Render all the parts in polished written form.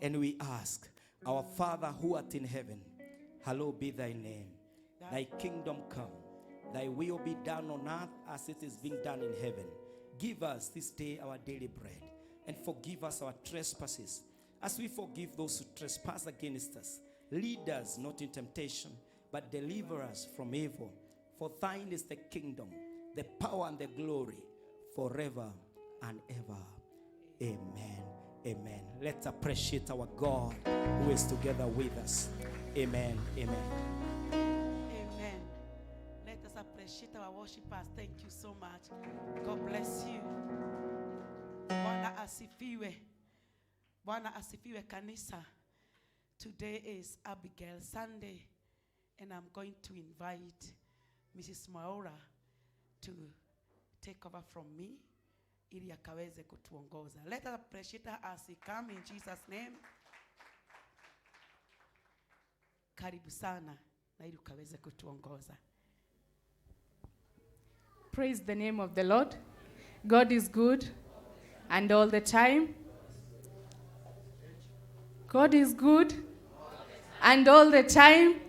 And we ask, our Father who art in heaven, hallowed be thy name. Thy kingdom come. Thy will be done on earth as it is being done in heaven. Give us this day our daily bread, and forgive us our trespasses, as we forgive those who trespass against us. Lead us not in temptation, but deliver us from evil. For thine is the kingdom, the power, and the glory, forever and ever. Amen. Amen. Let's appreciate our God who is together with us. Amen. Amen. Amen. Let us appreciate our worshipers. Thank you so much. God bless you. Bwana asifiwe. Bwana asifiwe kanisa. Today is Abigail Sunday, and I'm going to invite Mrs. Maura to take over from me ili akaweze kutuongoza. Let us appreciate her as he come in Jesus' name. Karibu sana na ili ukaweze kutuongoza. Praise the name of the Lord. God is good and all the time. God is good and all the time.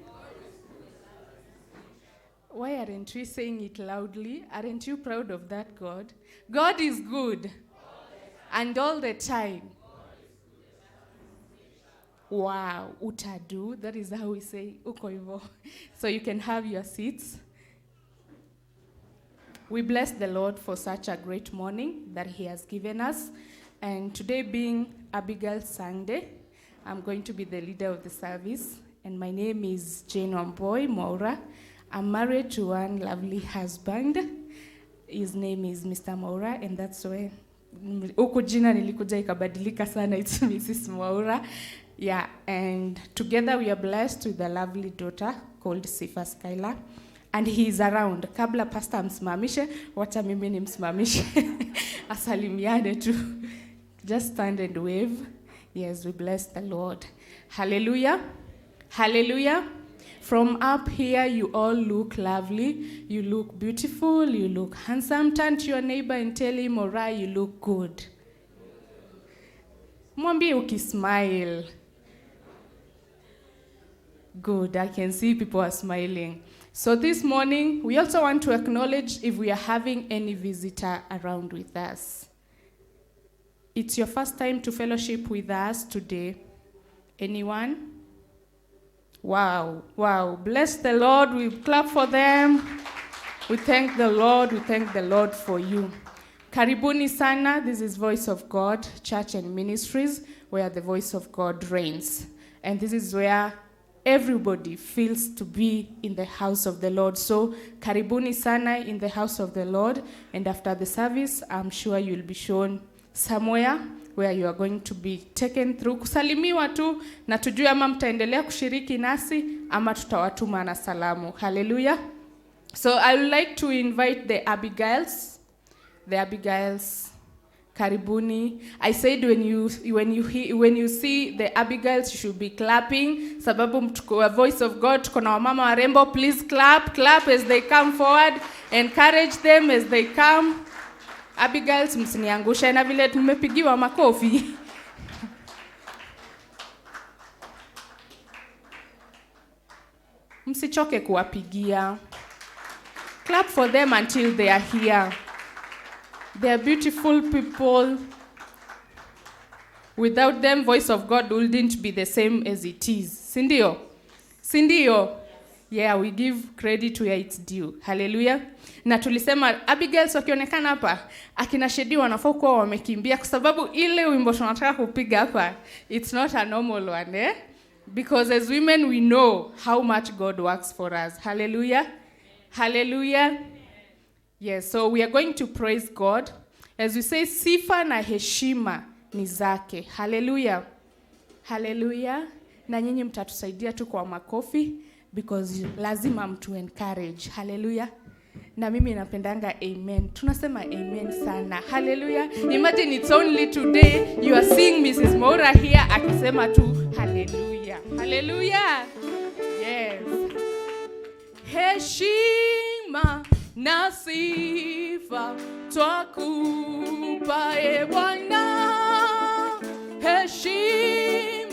Why aren't we saying it loudly? Aren't you proud of that God? God is good and all the time. Wow, utadu. That is how we say uko hivo. So you can have your seats. We bless the Lord for such a great morning that he has given us. And today being Abigail Sunday, I'm going to be the leader of the service. And my name is Jane Wamboy Maura. I'm married to one lovely husband. His name is Mr. Maura, and that's why huku jina nilikuja ikabadilika sana, it's Mrs. Maura. Yeah, and together we are blessed with a lovely daughter called Sifa Skylar. And he is around. Kabla pastor amsimamishe, wacha mimi nimsimamishe. Asalimiane tu. Just stand and wave. Yes, we bless the Lord. Hallelujah. Hallelujah. From up here, you all look lovely. You look beautiful. You look handsome. Turn to your neighbor and tell him, alright, you look good. Mwambie ukismile. Good. I can see people are smiling. So this morning, we also want to acknowledge if we are having any visitor around with us. It's your first time to fellowship with us today. Anyone? Wow, wow. Bless the Lord. We clap for them. We thank the Lord. We thank the Lord for you. Karibuni sana. This is Voice of God Church and Ministries, where the voice of God reigns. And this is where everybody feels to be in the house of the Lord. So, karibuni sana in the house of the Lord. And after the service, I'm sure you'll be shown somewhere where you are going to be taken through. Kusalimiwa tu na tujue ama mtaendelea kushiriki nasi ama tutawatuma na salamu. Hallelujah. So I would like to invite the Abigails. The Abigails. Karibuni. I said when you see the Abigails, you should be clapping. Sababu mtuko Voice of God, tuko na wamama warembo, please clap as they come forward. Encourage them as they come. Abigails, msiniangushe na vile tumepigiwa makofi. Msichoke kuwapigia. Clap for them until they are here. They are beautiful people. Without them, Voice of God wouldn't be the same as it is. Sindio? Sindio? Yeah, we give credit where it's due. Hallelujah. Na tulisema Abigail wakionekana hapa, akina Shedi wanafaa kuwa wamekimbia kwa sababu ile wimbo tunataka kupiga hapa, it's not a normal one, eh? Because as women we know how much God works for us. Hallelujah. Hallelujah. Yes, so we are going to praise God. As we say, sifa na heshima ni zake. Hallelujah. Hallelujah. Na nyinyi mtatusaidia tu kwa makofi because lazima mtu encourage. Hallelujah. Na mimi napendanga amen. Tunasema amen sana. Hallelujah. Imagine it's only today you are seeing Mrs. Maura here akisema tu hallelujah. Hallelujah. Yes. Heshima na sifa twakupa e Bwana. Heshima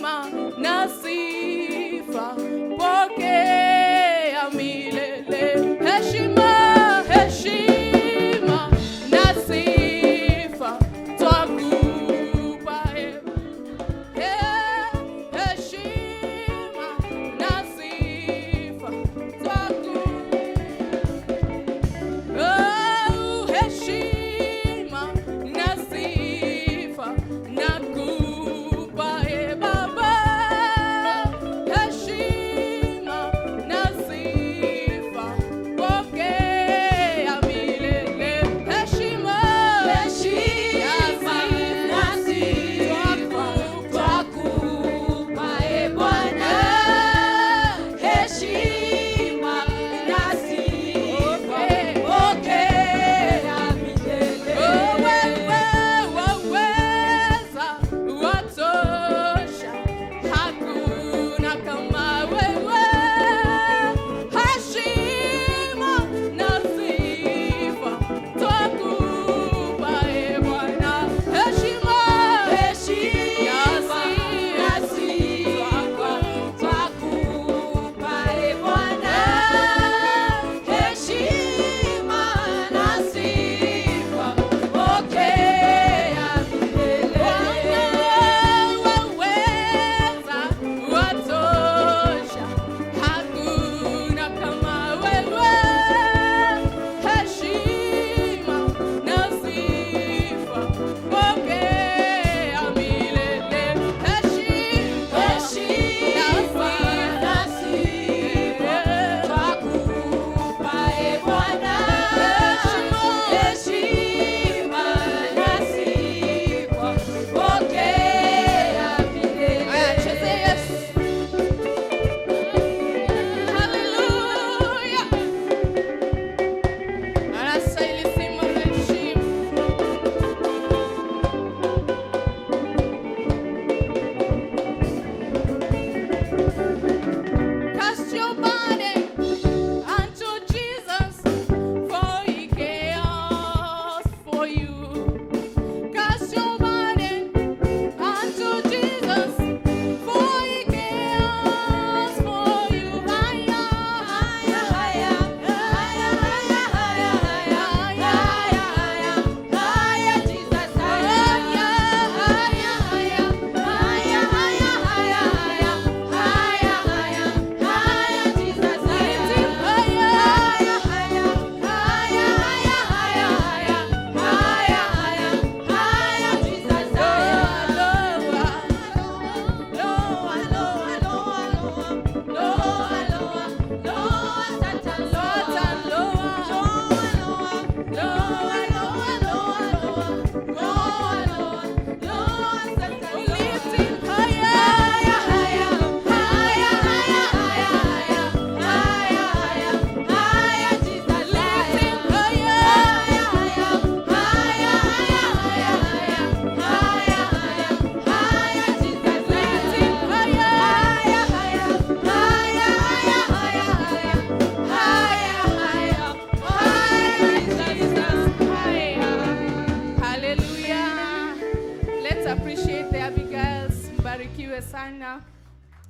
asifiwe sana.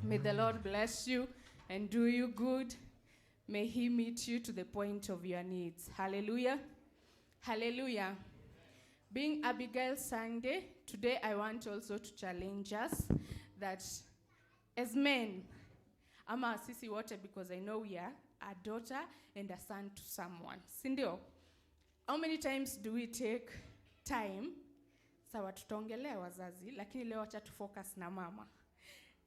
May the Lord bless you and do you good. May he meet you to the point of your needs. Hallelujah. Hallelujah. Being Abigail Sunday, today I want also to challenge us that as men, ama sisi wote, because I know we are a daughter and a son to someone. Sindio? How many times do we take time? Sawa tutaongelea wazazi, lakini leo acha tu focus na mama.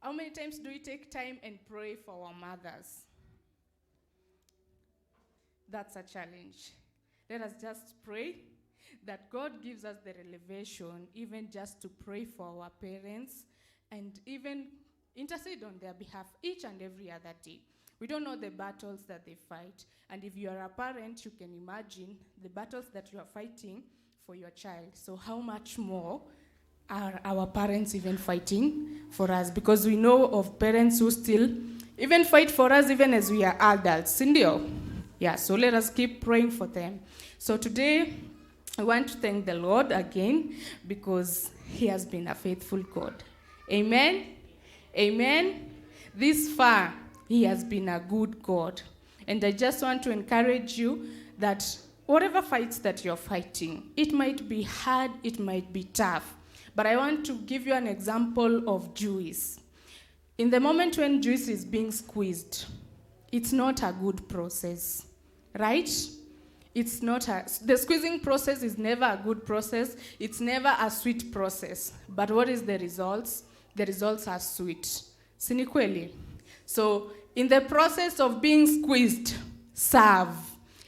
How many times do we take time and pray for our mothers? That's a challenge. Let us just pray that God gives us the revelation, even just to pray for our parents and even intercede on their behalf each and every other day. We don't know the battles that they fight. And if you are a parent, you can imagine the battles that you are fighting for your child. So how much more are our parents even fighting for us? Because we know of parents who still even fight for us even as we are adults. Sindio? Yeah, so let us keep praying for them. So today, I want to thank the Lord again because he has been a faithful God. Amen? Amen? This far, he has been a good God. And I just want to encourage you that whatever fights that you're fighting, it might be hard, it might be tough. But I want to give you an example of juice. In the moment when juice is being squeezed, it's not a good process, right? It's not the squeezing process is never a good process. It's never a sweet process. But what is the results? The results are sweet. Si kweli? So in the process of being squeezed, serve.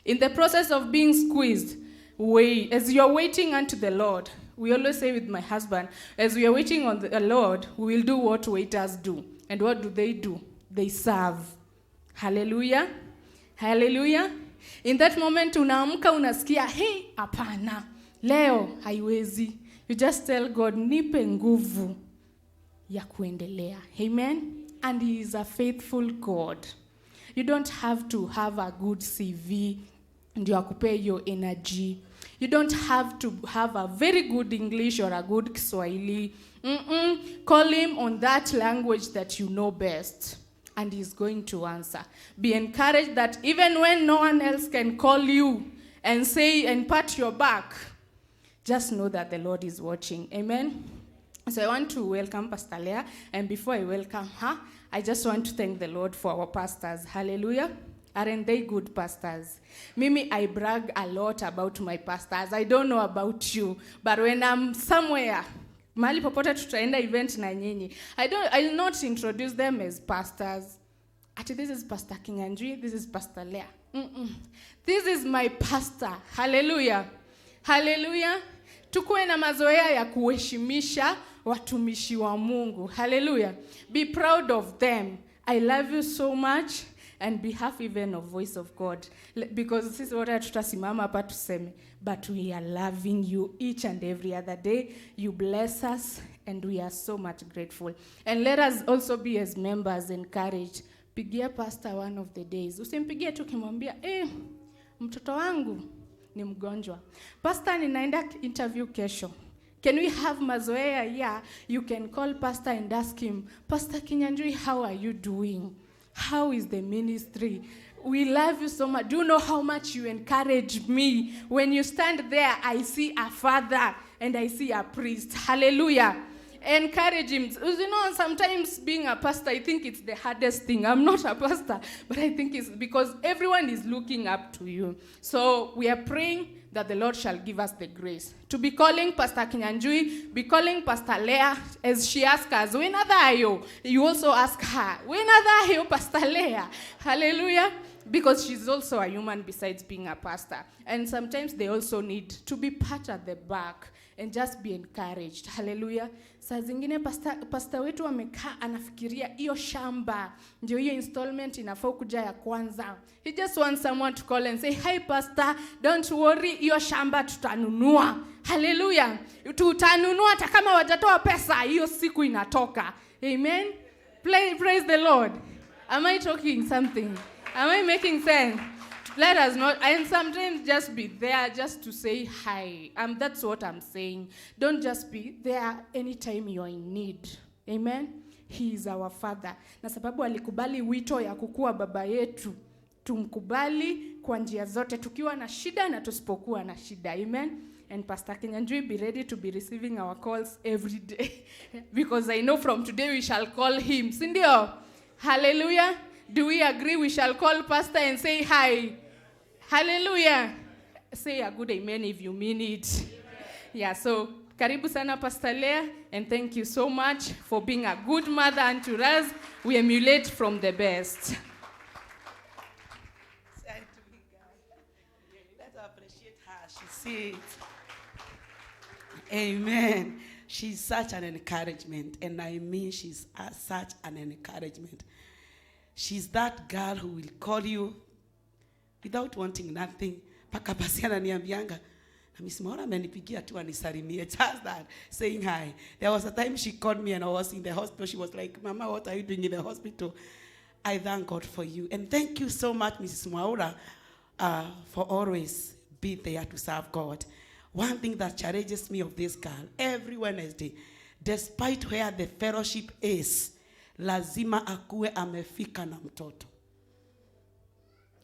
In the process of being squeezed, wait. As you're waiting unto the Lord, we always say with my husband, as we are waiting on the Lord, we will do what waiters do. And what do? They serve. Hallelujah. Hallelujah. In that moment, unaamka unasikia, hey, apana, leo haiwezi. You just tell God, nipe nguvu ya kuendelea. Amen. And he is a faithful God. You don't have to have a good CV ndio akupe your energy. You don't have to have a very good English or a good Kiswahili. Call him on that language that you know best, and he's going to answer. Be encouraged that even when no one else can call you and say and pat your back, just know that the Lord is watching. Amen. So I want to welcome Pastor Leah, and before I welcome her, I just want to thank the Lord for our pastors. Hallelujah. Aren't they good pastors? Mimi, I brag a lot about my pastors. I don't know about you, but when I'm somewhere, mahali popote tutaenda event na nyinyi, I'll not introduce them as pastors. Ati, this is Pastor Kinyanjui, this is Pastor Leah. This is my pastor. Hallelujah. Hallelujah. Tukuwe na mazoea ya kuheshimisha watumishi wa Mungu. Hallelujah. Be proud of them. I love you so much. And behalf even of Voice of God. Because this is what I tutasimama hapa tuseme. But we are loving you each and every other day. You bless us and we are so much grateful. And let us also be as members encouraged. Pigia pastor one of the days. Usimpigie tu kimwambia, mtoto wangu ni mgonjwa. Pastor ninaenda interview kesho. Can we have mazoea? Yeah, you can call pastor and ask him, Pastor Kinyanjui, how are you doing? How is the ministry? We love you so much. Do you know how much you encourage me? When you stand there, I see a father and I see a priest. Hallelujah. Encourage him. You know, sometimes being a pastor, I think it's the hardest thing. I'm not a pastor, but I think it's because everyone is looking up to you. So we are praying that the Lord shall give us the grace to be calling Pastor Kinyanjui, be calling Pastor Leah, as she asks us, when are you? You also ask her, when are you, Pastor Leah? Hallelujah. Because she's also a human besides being a pastor. And sometimes they also need to be pat at the back and just be encouraged. Hallelujah. Saa zingine pastor wetu amekaa anafikiria hiyo shamba ndio hiyo installment inafaa kuja ya kwanza. He just wants someone to call and say, "Hi pastor, don't worry, hiyo shamba tutanunua." Hallelujah. Tutanunua hata kama wajatoa pesa, hiyo siku inatoka. Amen. Praise the Lord. Am I talking something? Am I making sense? Let us not, and sometimes just be there just to say hi. That's what I'm saying. Don't just be there anytime you're in need. Amen? He is our father. Na sababu alikubali wito ya kukua baba yetu, tumkubali kwa njia zote, tukiwa na shida na tusipokuwa na shida. Amen. And Pastor Kinyanjui, be ready to be receiving our calls every day. Because I know from today we shall call him. Sindio? Hallelujah. Do we agree we shall call Pastor and say hi? Hallelujah. Say a good amen if you mean it. Yeah, so karibu sana Pastor Leah, and thank you so much for being a good mother unto us. We emulate from the best. Let's appreciate her. She sees. Amen. She's such an encouragement, and I mean she's such an encouragement. She's that girl who will call you without wanting nothing. Paka basi ananiambianga, na Miss Maura amenipigia tu anisalimie, just that, saying hi. There was a time she called me and I was in the hospital. She was like, Mama, what are you doing in the hospital? I thank God for you. And thank you so much, Mrs. Maura, for always be there to serve God. One thing that challenges me of this girl, every Wednesday, despite where the fellowship is, lazima akue amefika na mtoto.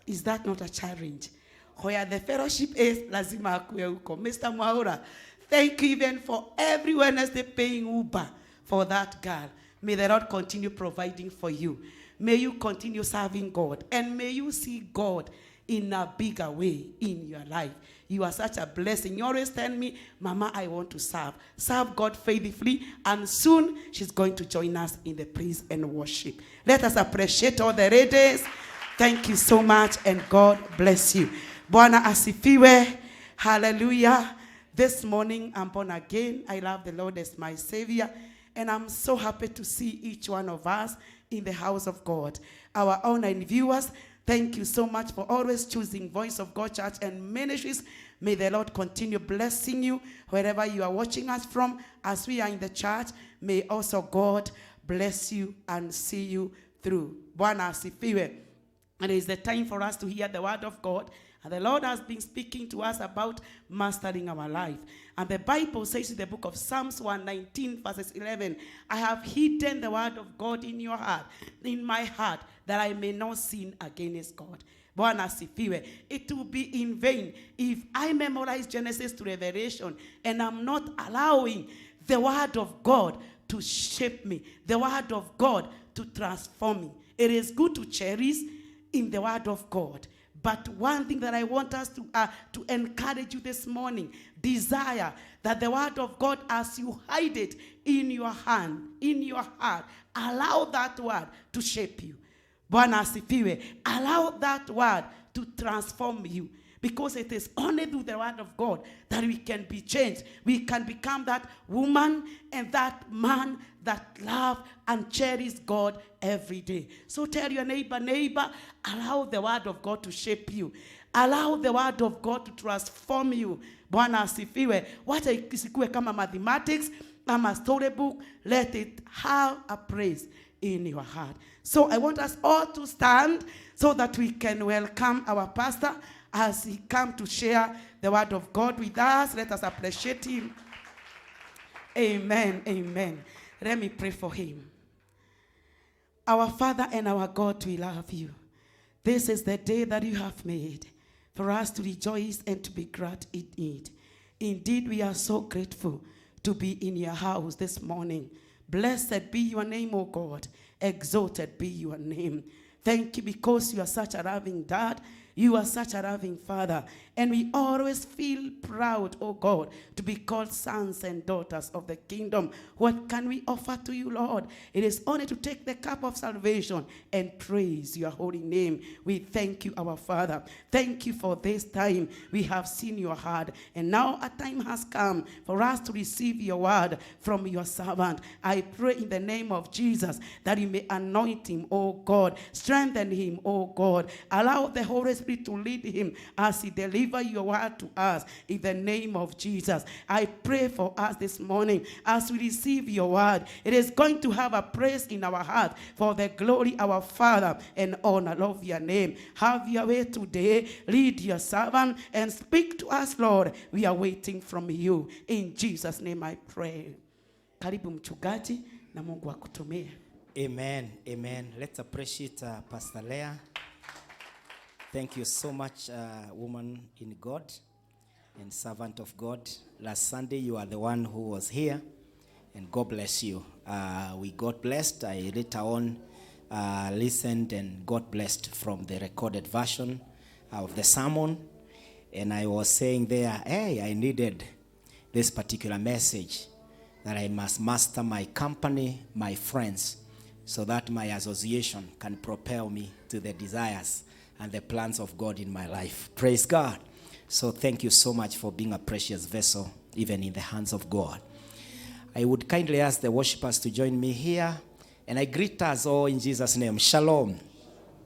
Is that not a challenge? Where the fellowship is, lazima akue huko. Mr. Maura, thank you even for every Wednesday paying Uber for that girl. May the Lord continue providing for you. May you continue serving God. And may you see God in a bigger way in your life. You are such a blessing. You always tell me, Mama, I want to serve. Serve God faithfully. And soon, she's going to join us in the praise and worship. Let us appreciate all the ladies. Thank you so much, and God bless you. Bwana asifiwe. Hallelujah. This morning, I'm born again. I love the Lord as my Savior. And I'm so happy to see each one of us in the house of God. Our online viewers, thank you so much for always choosing Voice of God Church and Ministries. May the Lord continue blessing you wherever you are watching us from. As we are in the church, may also God bless you and see you through. Bwana asifiwe. And it is the time for us to hear the word of God. And the Lord has been speaking to us about mastering our life. And the Bible says in the book of Psalms 119 verses 11, I have hidden the word of God in your heart, in my heart, that I may not sin against God. Bwana asifiwe. It will be in vain if I memorize Genesis to Revelation and I'm not allowing the word of God to shape me, the word of God to transform me. It is good to cherish in the word of God. But one thing that I want us to encourage you this morning, desire that the word of God, as you hide it in your hand, in your heart, allow that word to shape you. Bwana asifiwe. Allow that word to transform you. Because it is only through the word of God that we can be changed. We can become that woman and that man that love and cherish God every day. So tell your neighbor, allow the word of God to shape you. Allow the word of God to transform you. Bwana asifiwe. Wacha isikue kama mathematics, kama storybook. Let it have a praise in your heart. So I want us all to stand so that we can welcome our pastor as he comes to share the word of God with us. Let us appreciate him. Amen. Amen. Let me pray for him. Our Father and our God, we love you. This is the day that you have made for us to rejoice and to be glad in it. Indeed, we are so grateful to be in your house this morning. Blessed be your name, O God. Exalted be your name. Thank you because you are such a loving dad. You are such a loving Father. And we always feel proud, oh God, to be called sons and daughters of the kingdom. What can we offer to you, Lord? It is only to take the cup of salvation and praise your holy name. We thank you, our Father. Thank you for this time. We have seen your heart. And now a time has come for us to receive your word from your servant. I pray in the name of Jesus that you may anoint him, oh God. Strengthen him, oh God. Allow the Holy Spirit to lead him as he delivers your word to us in the name of Jesus. I pray for us this morning as we receive your word. It is going to have a praise in our heart for the glory of our Father and honor of your name. Have your way today. Lead your servant and speak to us, Lord. We are waiting from you. In Jesus' name I pray. Karibu mchungaji na Mungu akutumie. Amen. Amen. Let's appreciate Pastor Leah. Thank you so much, woman in God and servant of God. Last Sunday, you are the one who was here, and God bless you. We got blessed. I later on listened and got blessed from the recorded version of the sermon. And I was saying there, hey, I needed this particular message, that I must master my company, my friends, so that my association can propel me to the desires and the plans of God in my life. Praise God. So thank you so much for being a precious vessel, even in the hands of God. I would kindly ask the worshipers to join me here, and I greet us all in Jesus' name. Shalom.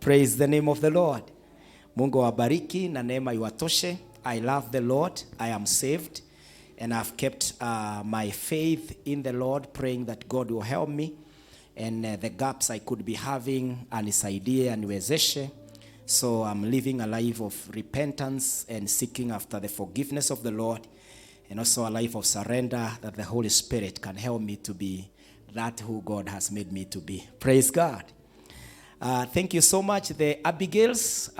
Praise the name of the Lord. Mungu wabariki na neema iwatoshe. I love the Lord. I am saved. And I've kept my faith in the Lord, praying that God will help me. And the gaps I could be having, anisaidie, aniwezeshe. So I'm living a life of repentance and seeking after the forgiveness of the Lord. And also a life of surrender, that the Holy Spirit can help me to be that who God has made me to be. Praise God. Thank you so much. The Abigails,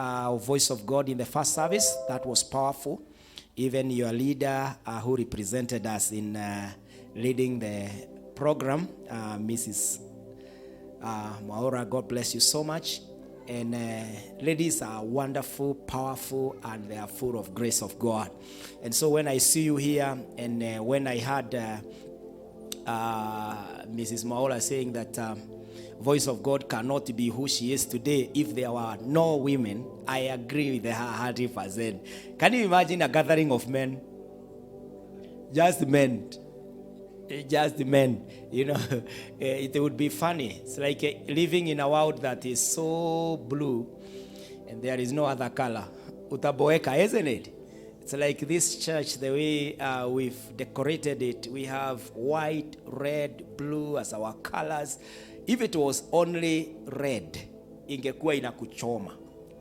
Voice of God in the first service, that was powerful. Even your leader who represented us in leading the program, Mrs. Maura, God bless you so much. And ladies are wonderful, powerful, and they are full of grace of God. And so when I see you here, and when I heard Mrs. Maura saying that Voice of God cannot be who she is today if there were no women, I agree with her 100%. Can you imagine a gathering of men? Just men. Just men. You know, it would be funny. It's like living in a world that is so blue and there is no other color. Utaboeka, isn't it? It's like this church, the way we've decorated it. We have white, red, blue as our colors. If it was only red, ingekuwa inakuchoma.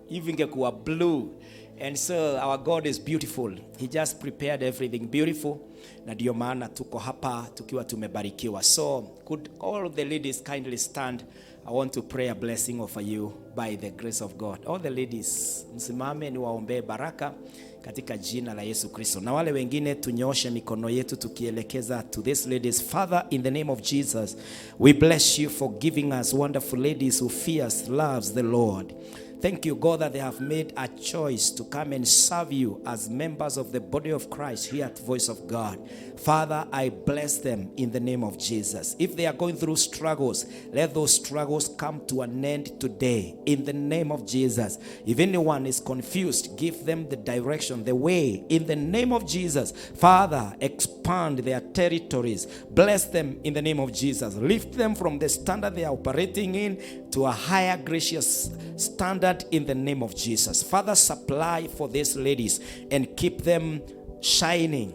If ingekuwa blue. And so our God is beautiful. He just prepared everything beautiful. Na ndio maana tuko hapa tukiwa tumebarikiwa. So could all the ladies kindly stand? I want to pray a blessing over you by the grace of God. All the ladies, msimame niwaombee baraka katika jina la Yesu Kristo. Na wale wengine tunyoshe mikono yetu tukielekeza to these ladies. Father, in the name of Jesus, we bless you for giving us wonderful ladies who fears, loves the Lord. Thank you, God, that they have made a choice to come and serve you as members of the body of Christ here at Voice of God. Father, I bless them in the name of Jesus. If they are going through struggles, let those struggles come to an end today in the name of Jesus. If anyone is confused, give them the direction, the way in the name of Jesus. Father, expand their territories. Bless them in the name of Jesus. Lift them from the standard they are operating in to a higher gracious standard in the name of Jesus. Father, supply for these ladies and keep them shining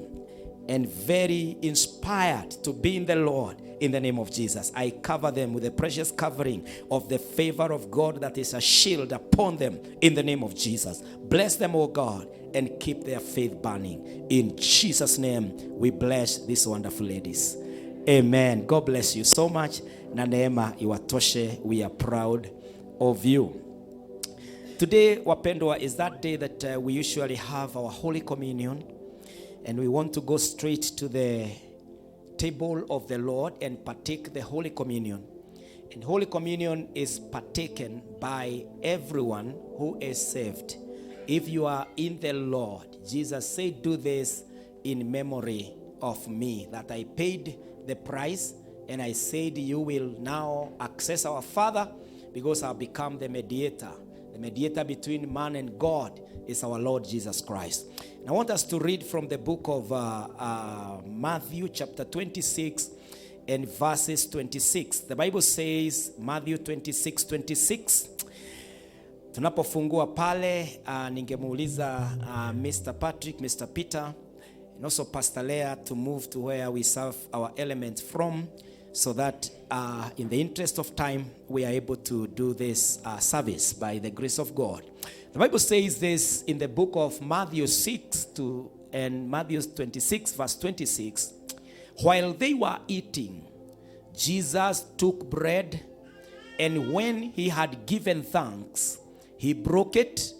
and very inspired to be in the Lord in the name of Jesus. I cover them with the precious covering of the favor of God that is a shield upon them in the name of Jesus. Bless them, O God, and keep their faith burning. In Jesus' name, we bless these wonderful ladies. Amen. God bless you so much. Na neema iwatoshe. We are proud of you. Today, wapendwa, is that day that we usually have our Holy Communion. And we want to go straight to the table of the Lord and partake the Holy Communion. And Holy Communion is partaken by everyone who is saved. If you are in the Lord, Jesus said, do this in memory of me, that I paid the price, and I said you will now access our Father because I'll become the mediator. The mediator between man and God is our Lord Jesus Christ. And I want us to read from the book of Matthew chapter 26 and verses 26. The Bible says, Matthew 26:26. Tunapofungua pale, ningemuuliza Mr. Patrick, Mr. Peter, and also Pastor Leah to move to where we serve our elements from, so that in the interest of time, we are able to do this service by the grace of God. The Bible says this in the book of Matthew 6 and Matthew 26, verse 26. While they were eating, Jesus took bread, And when he had given thanks, he broke it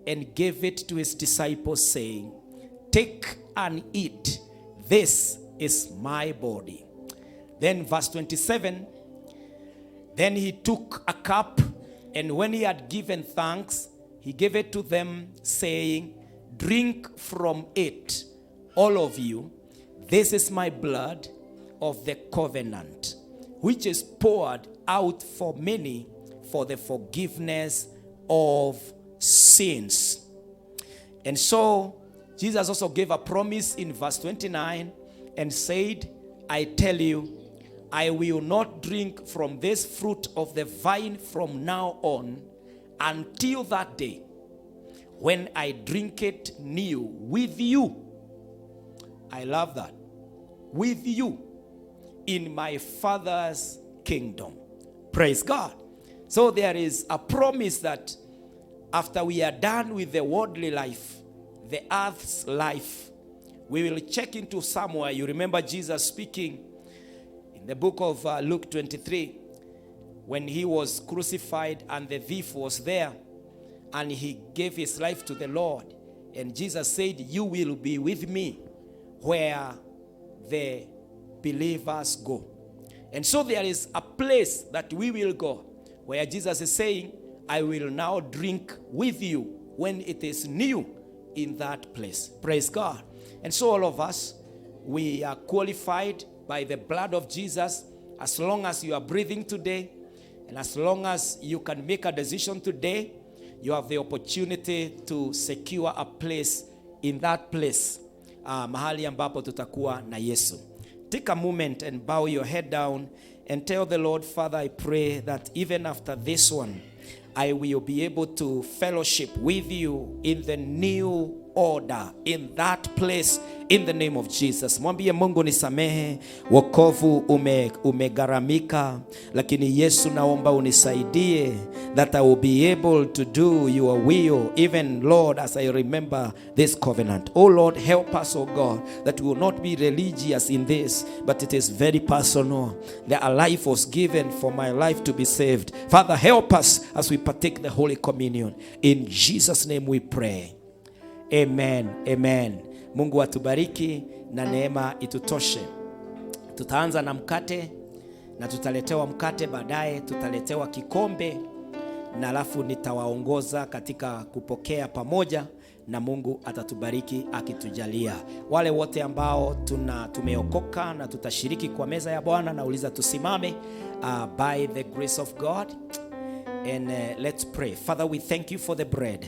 and gave it to his disciples, saying, "Take and eat. This is my body." Then verse 27, then he took a cup, and when he had given thanks, he gave it to them, saying, "Drink from it, all of you. This is my blood of the covenant, which is poured out for many for the forgiveness of sins." And so Jesus also gave a promise in verse 29 and said, "I tell you, I will not drink from this fruit of the vine from now on until that day when I drink it new with you." I love that. With you in my Father's kingdom. Praise God. So there is a promise that after we are done with the worldly life, the earth's life, we will check into somewhere. You remember Jesus speaking in the book of Luke 23 when he was crucified and the thief was there and he gave his life to the Lord. And Jesus said, "You will be with me where the believers go." And so there is a place that we will go where Jesus is saying, "I will now drink with you when it is new in that place." Praise God. And so all of us, we are qualified by the blood of Jesus. As long as you are breathing today, and as long as you can make a decision today, you have the opportunity to secure a place in that place, mahali ambapo tutakuwa na Yesu. Take a moment and bow your head down and tell the Lord, "Father, I pray that even after this one, I will be able to fellowship with you in the new order, in that place, in the name of Jesus." Mwambie Mungu, nisamehe, wokovu umegaramika, lakini Yesu naomba unisaidie that I will be able to do your will, even Lord, as I remember this covenant. Oh Lord, help us, oh God, that we will not be religious in this, but it is very personal. That a life was given for my life to be saved. Father, help us as we partake the Holy Communion. In Jesus' name we pray. Amen. Amen. Mungu atubariki na neema itutoshe. Tutaanza na mkate na tutaletewa mkate, baadaye tutaletewa kikombe, na alafu nitawaongoza katika kupokea pamoja, na Mungu atatubariki akitujalia. Wale wote ambao tumeokoka na tutashiriki kwa meza ya Bwana, nauliza tusimame by the grace of God and let's pray. Father, we thank you for the bread.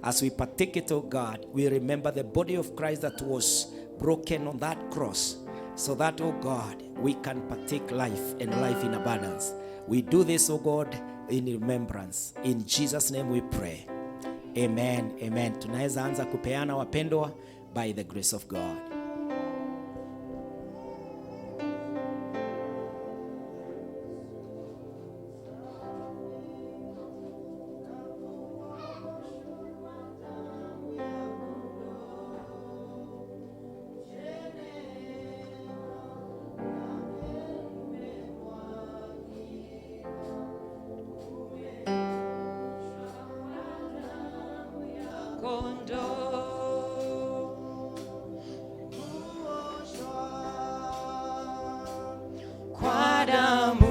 As we partake it, oh God, we remember the body of Christ that was broken on that cross, so that, oh God, we can partake life and life in abundance. We do this, oh God, in remembrance. In Jesus' name we pray. Amen. Amen. Tunaweza anza kupeana, wapendwa, by the grace of God. Kwa damu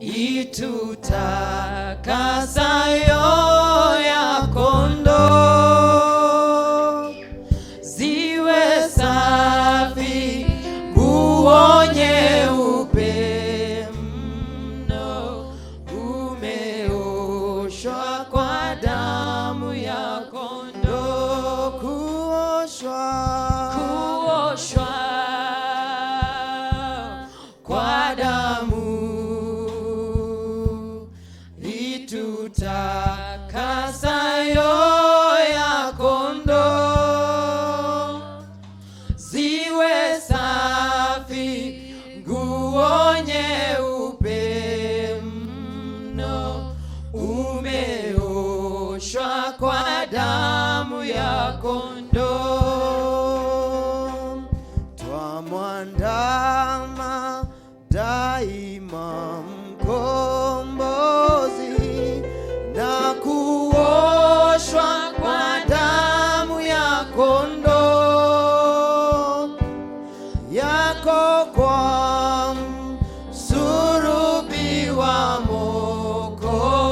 itutakasayo ya kondoo, ziwe safi nguo nyeupe mno, umeoshwa kwa damu ya kondoo, kuoshwa kwa damu itutakasayo ya kondoo, ziwe safi nguo nyeupe mno, umeoshwa kwa damu ya kondoo. Twamwandama daima mzima mkombozi na kuoshwa kwa damu ya kondoo yako kwa msulubi wa Mwokozi,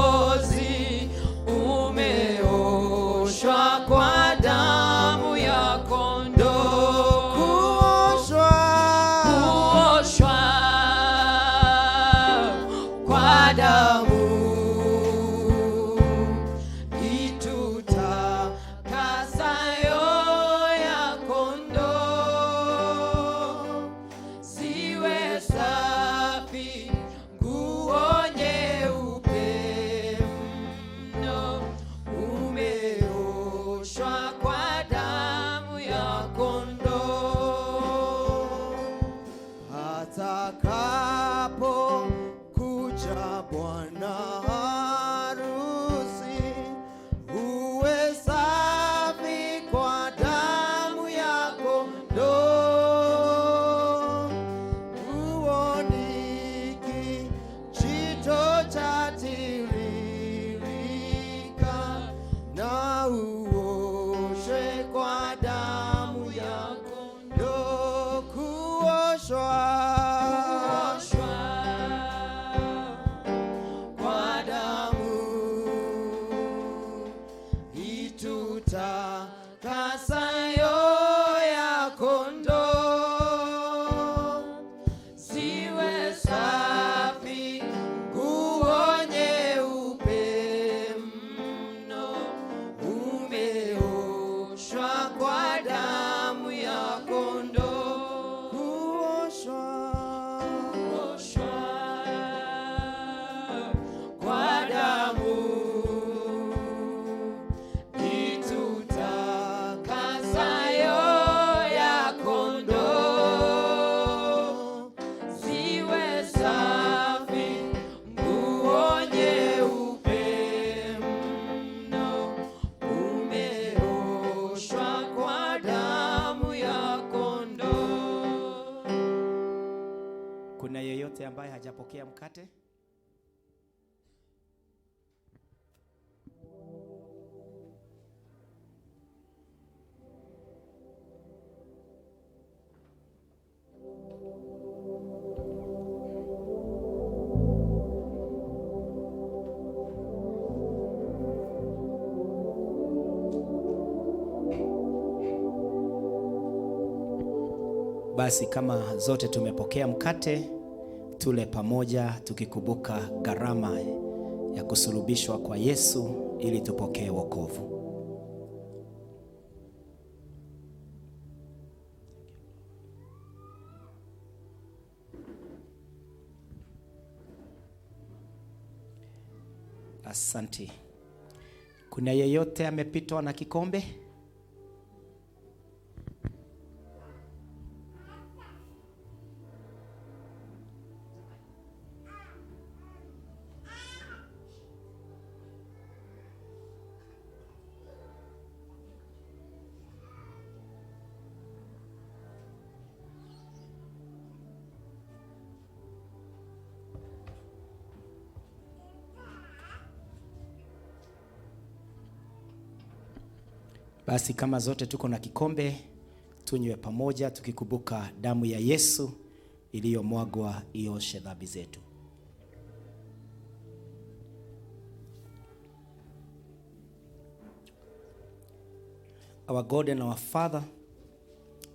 umeoshwa kwa damu ya kondoo. Kuoshwa kwa damu itutakasayo ya kondoo, ziwe safi nguo nyeupe mno, umeoshwa kwa damu ya kondoo. Atakapo kuja bwana harusi, uwe safi kwa damu ya kondoo. Nguo ni kijito cha tiririka, na uoshwe kwa damu ya kondoo. Kuoshwa kwa damu itutakasayo ya kondoo, ziwe safi nguo nyeupe mno, umeoshwa kwa damu ya kondoo. Kuoshwa kwa damu itutakasayo ya kondoo, ziwe safi nguo nyeupe mno, umeoshwa kwa damu ya kondoo. Kuna yeyote ambaye hajapokea mkate? Basi kama zote tumepokea mkate, tule pamoja tukikumbuka gharama ya kusulubishwa kwa Yesu ili tupokee wokovu. Asante. Kuna yeyote amepitwa na kikombe? Basi kama zote tuko na kikombe, tunywe pamoja tukikumbuka damu ya Yesu iliyomwagwa ioshe dhambi zetu. Our God and our Father,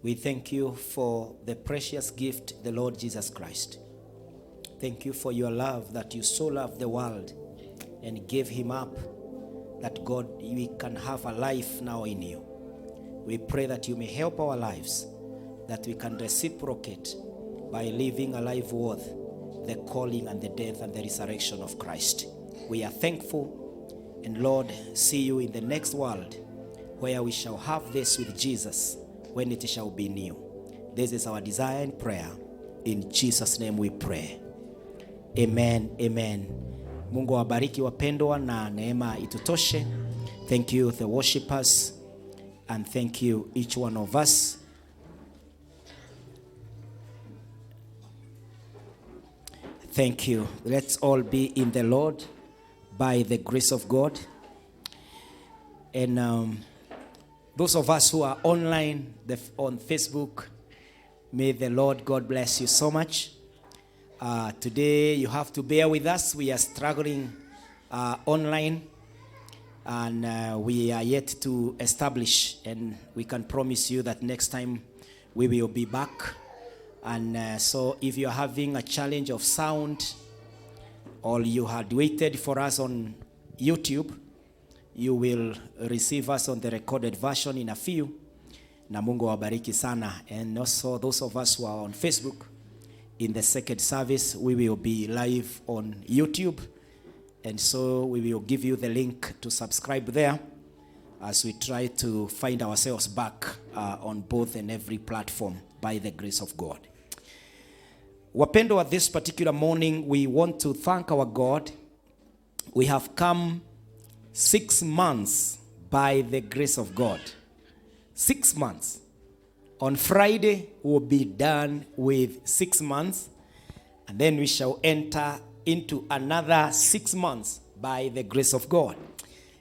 we thank you for the precious gift, the Lord Jesus Christ. Thank you for your love, that you so loved the world and gave him up, that God, we can have a life now in you. We pray that you may help our lives, that we can reciprocate by living a life worth the calling and the death and the resurrection of Christ. We are thankful, and Lord, see you in the next world, where we shall have this with Jesus when it shall be new. This is our desire and prayer. In Jesus' name we pray. Amen, amen. Mungu awabariki wapendwa, na neema itutoshe. Thank you the worshipers, and thank you each one of us. Thank you. Let's all be in the Lord by the grace of God. And those of us who are online on Facebook, may the Lord God bless you so much. Today you have to bear with us. We are struggling online, and we are yet to establish, and we can promise you that next time we will be back. And so if you're having a challenge of sound, or you had waited for us on YouTube, you will receive us on the recorded version in a few. Na Mungu wabariki sana. And also those of us who are on Facebook, in the second service, we will be live on YouTube. And so we will give you the link to subscribe there as we try to find ourselves back on both and every platform by the grace of God. Wapendwa, this particular morning, we want to thank our God. We have come 6 months by the grace of God. 6 months. On Friday, we'll be done with 6 months. And then we shall enter into another 6 months by the grace of God.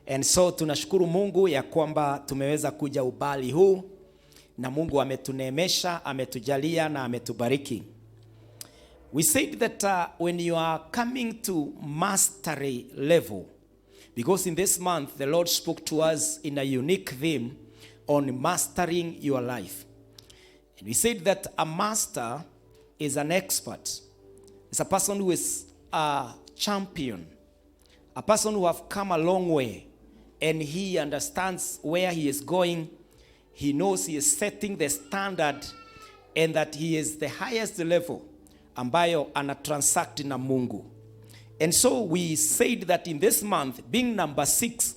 And so tunashukuru Mungu ya kwamba tumeweza kuja ubali huu. Na Mungu ametuneemesha, ametujalia na ametubariki. We said that when you are coming to mastery level, because in this month the Lord spoke to us in a unique theme on mastering your life. And we said that a master is an expert. It's a person who is a champion, a person who have come a long way, and he understands where he is going. He knows he is setting the standard, and that he is the highest level ambayo anatransact na Mungu. And so we said that in this month, being number 6,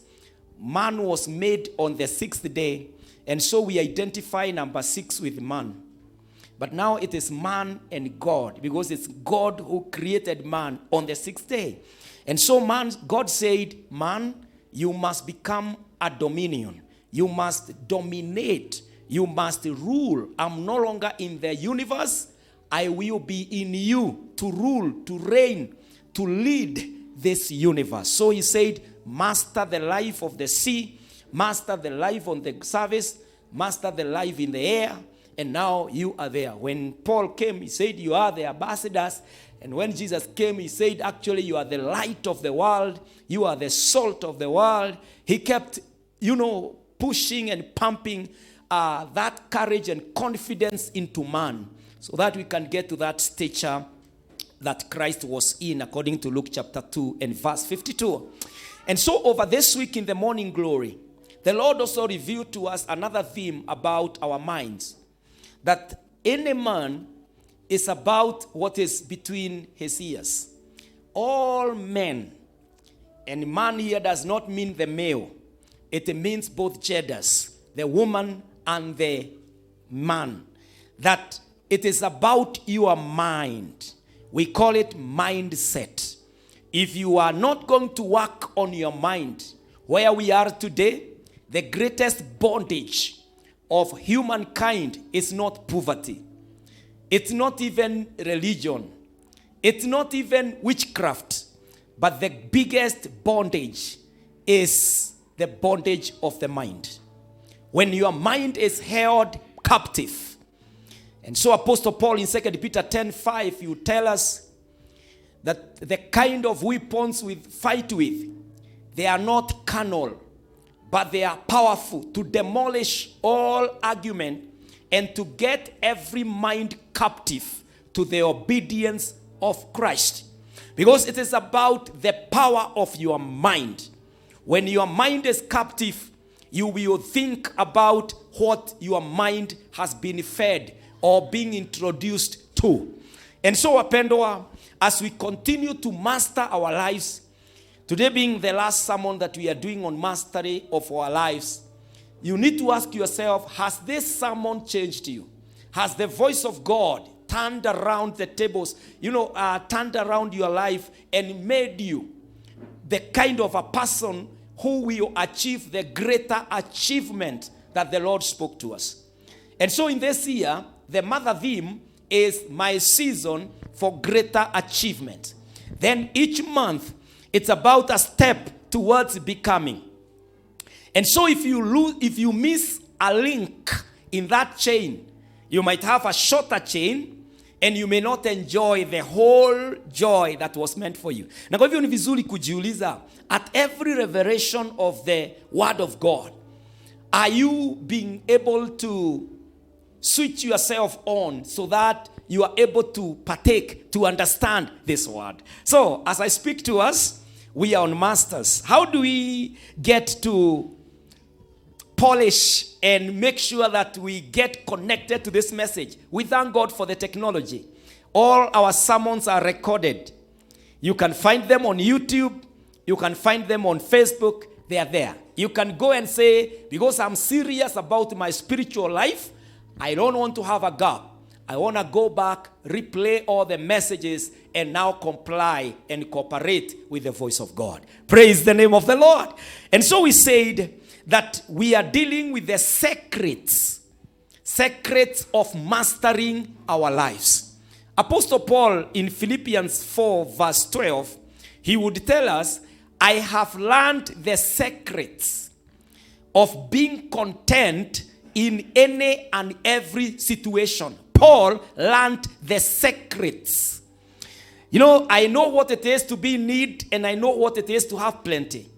man was made on the 6th day. And so we identify number 6 with man. But now it is man and God, because it's God who created man on the 6th day. And so God said, man, you must become a dominion. You must dominate. You must rule. I'm no longer in the universe. I will be in you to rule, to reign, to lead this universe. So he said, master the life of the sea, master the life on the surface, master the life in the air, and now you are there. When Paul came, he said, you are the ambassadors. And when Jesus came, he said, actually, you are the light of the world. You are the salt of the world. He kept, pushing and pumping that courage and confidence into man, so that we can get to that stature that Christ was in, according to Luke chapter 2 and verse 52. And so over this week in the morning glory, the Lord also revealed to us another theme about our minds. That any man is about what is between his ears. All men, and man here does not mean the male. It means both genders, the woman and the man. That it is about your mind. We call it mindset. If you are not going to work on your mind, where we are today, the greatest bondage of humankind is not poverty. It's not even religion. It's not even witchcraft. But the biggest bondage is the bondage of the mind. When your mind is held captive. And so Apostle Paul in 2 Peter 10:5, you tell us that the kind of weapons we fight with, they are not carnal, but they are powerful to demolish all argument and to get every mind captive to the obedience of Christ. Because it is about the power of your mind. When your mind is captive, you will think about what your mind has been fed or being introduced to. And so, wapendwa, as we continue to master our lives, today being the last sermon that we are doing on mastery of our lives, you need to ask yourself, has this sermon changed you? Has the voice of God turned around the tables, turned around your life and made you the kind of a person who will achieve the greater achievement that the Lord spoke to us? And so in this year, the mother theme is my season for greater achievement. Then each month, it's about a step towards becoming. And so if you miss a link in that chain, you might have a shorter chain and you may not enjoy the whole joy that was meant for you. Na kwa hivyo ni vizuri kujiuliza, at every revelation of the word of God, are you being able to switch yourself on so that you are able to partake, to understand this word? So as I speak to us, we are on masters. How do we get to polish and make sure that we get connected to this message? We thank God for the technology. All our sermons are recorded. You can find them on YouTube. You can find them on Facebook. They are there. You can go and say, because I'm serious about my spiritual life, I don't want to have a gap. I want to go back, replay all the messages, and now comply and cooperate with the voice of God. Praise the name of the Lord. And so we said that we are dealing with the secrets of mastering our lives. Apostle Paul in Philippians 4 verse 12, he would tell us, I have learned the secrets of being content in any and every situation. Paul learned the secrets. You know, I know what it is to be in need, and I know what it is to have plenty.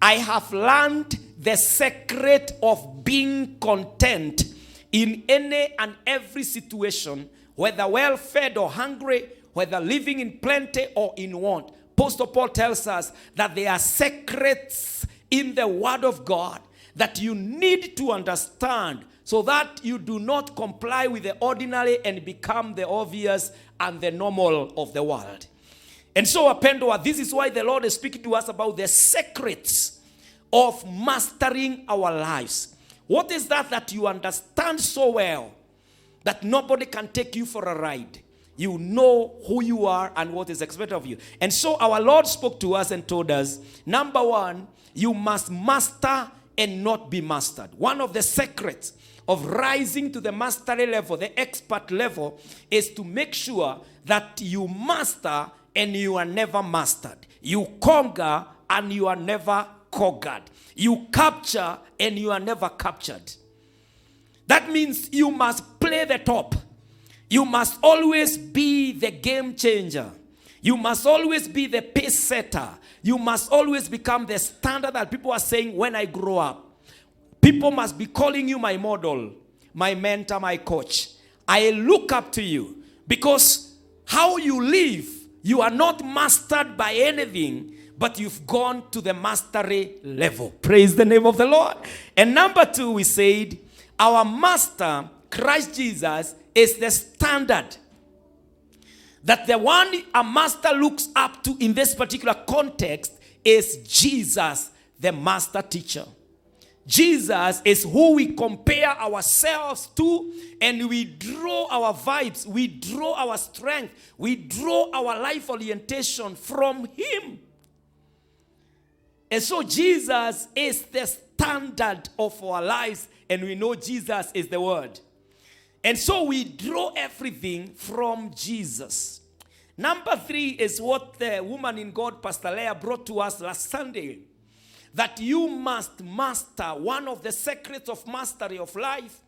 I have learned the secret of being content in any and every situation, whether well-fed or hungry, whether living in plenty or in want. Apostle Paul tells us that there are secrets in the Word of God that you need to understand so that you do not comply with the ordinary and become the obvious and the normal of the world. And so, Apendwa, this is why the Lord is speaking to us about the secrets of mastering our lives. What is that you understand so well that nobody can take you for a ride? You know who you are and what is expected of you. And so our Lord spoke to us and told us, number one, you must master and not be mastered. One of the secrets of rising to the mastery level, the expert level, is to make sure that you master and you are never mastered. You conquer and you are never conquered. You capture and you are never captured. That means you must play the top. You must always be the game changer. You must always be the pace setter. You must always become the standard that people are saying, when I grow up, people must be calling you my model, my mentor, my coach. I look up to you because how you live, you are not mastered by anything, but you've gone to the mastery level. Praise the name of the Lord. And number two, we said, our master, Christ Jesus, is the standard that the one a master looks up to in this particular context is Jesus, the master teacher. Jesus is who we compare ourselves to, and we draw our vibes, we draw our strength, we draw our life orientation from him. And so Jesus is the standard of our lives, and we know Jesus is the word. And so we draw everything from Jesus. Number three is what the woman in God, Pastor Leah, brought to us last Sunday. That you must master. One of the secrets of mastery of life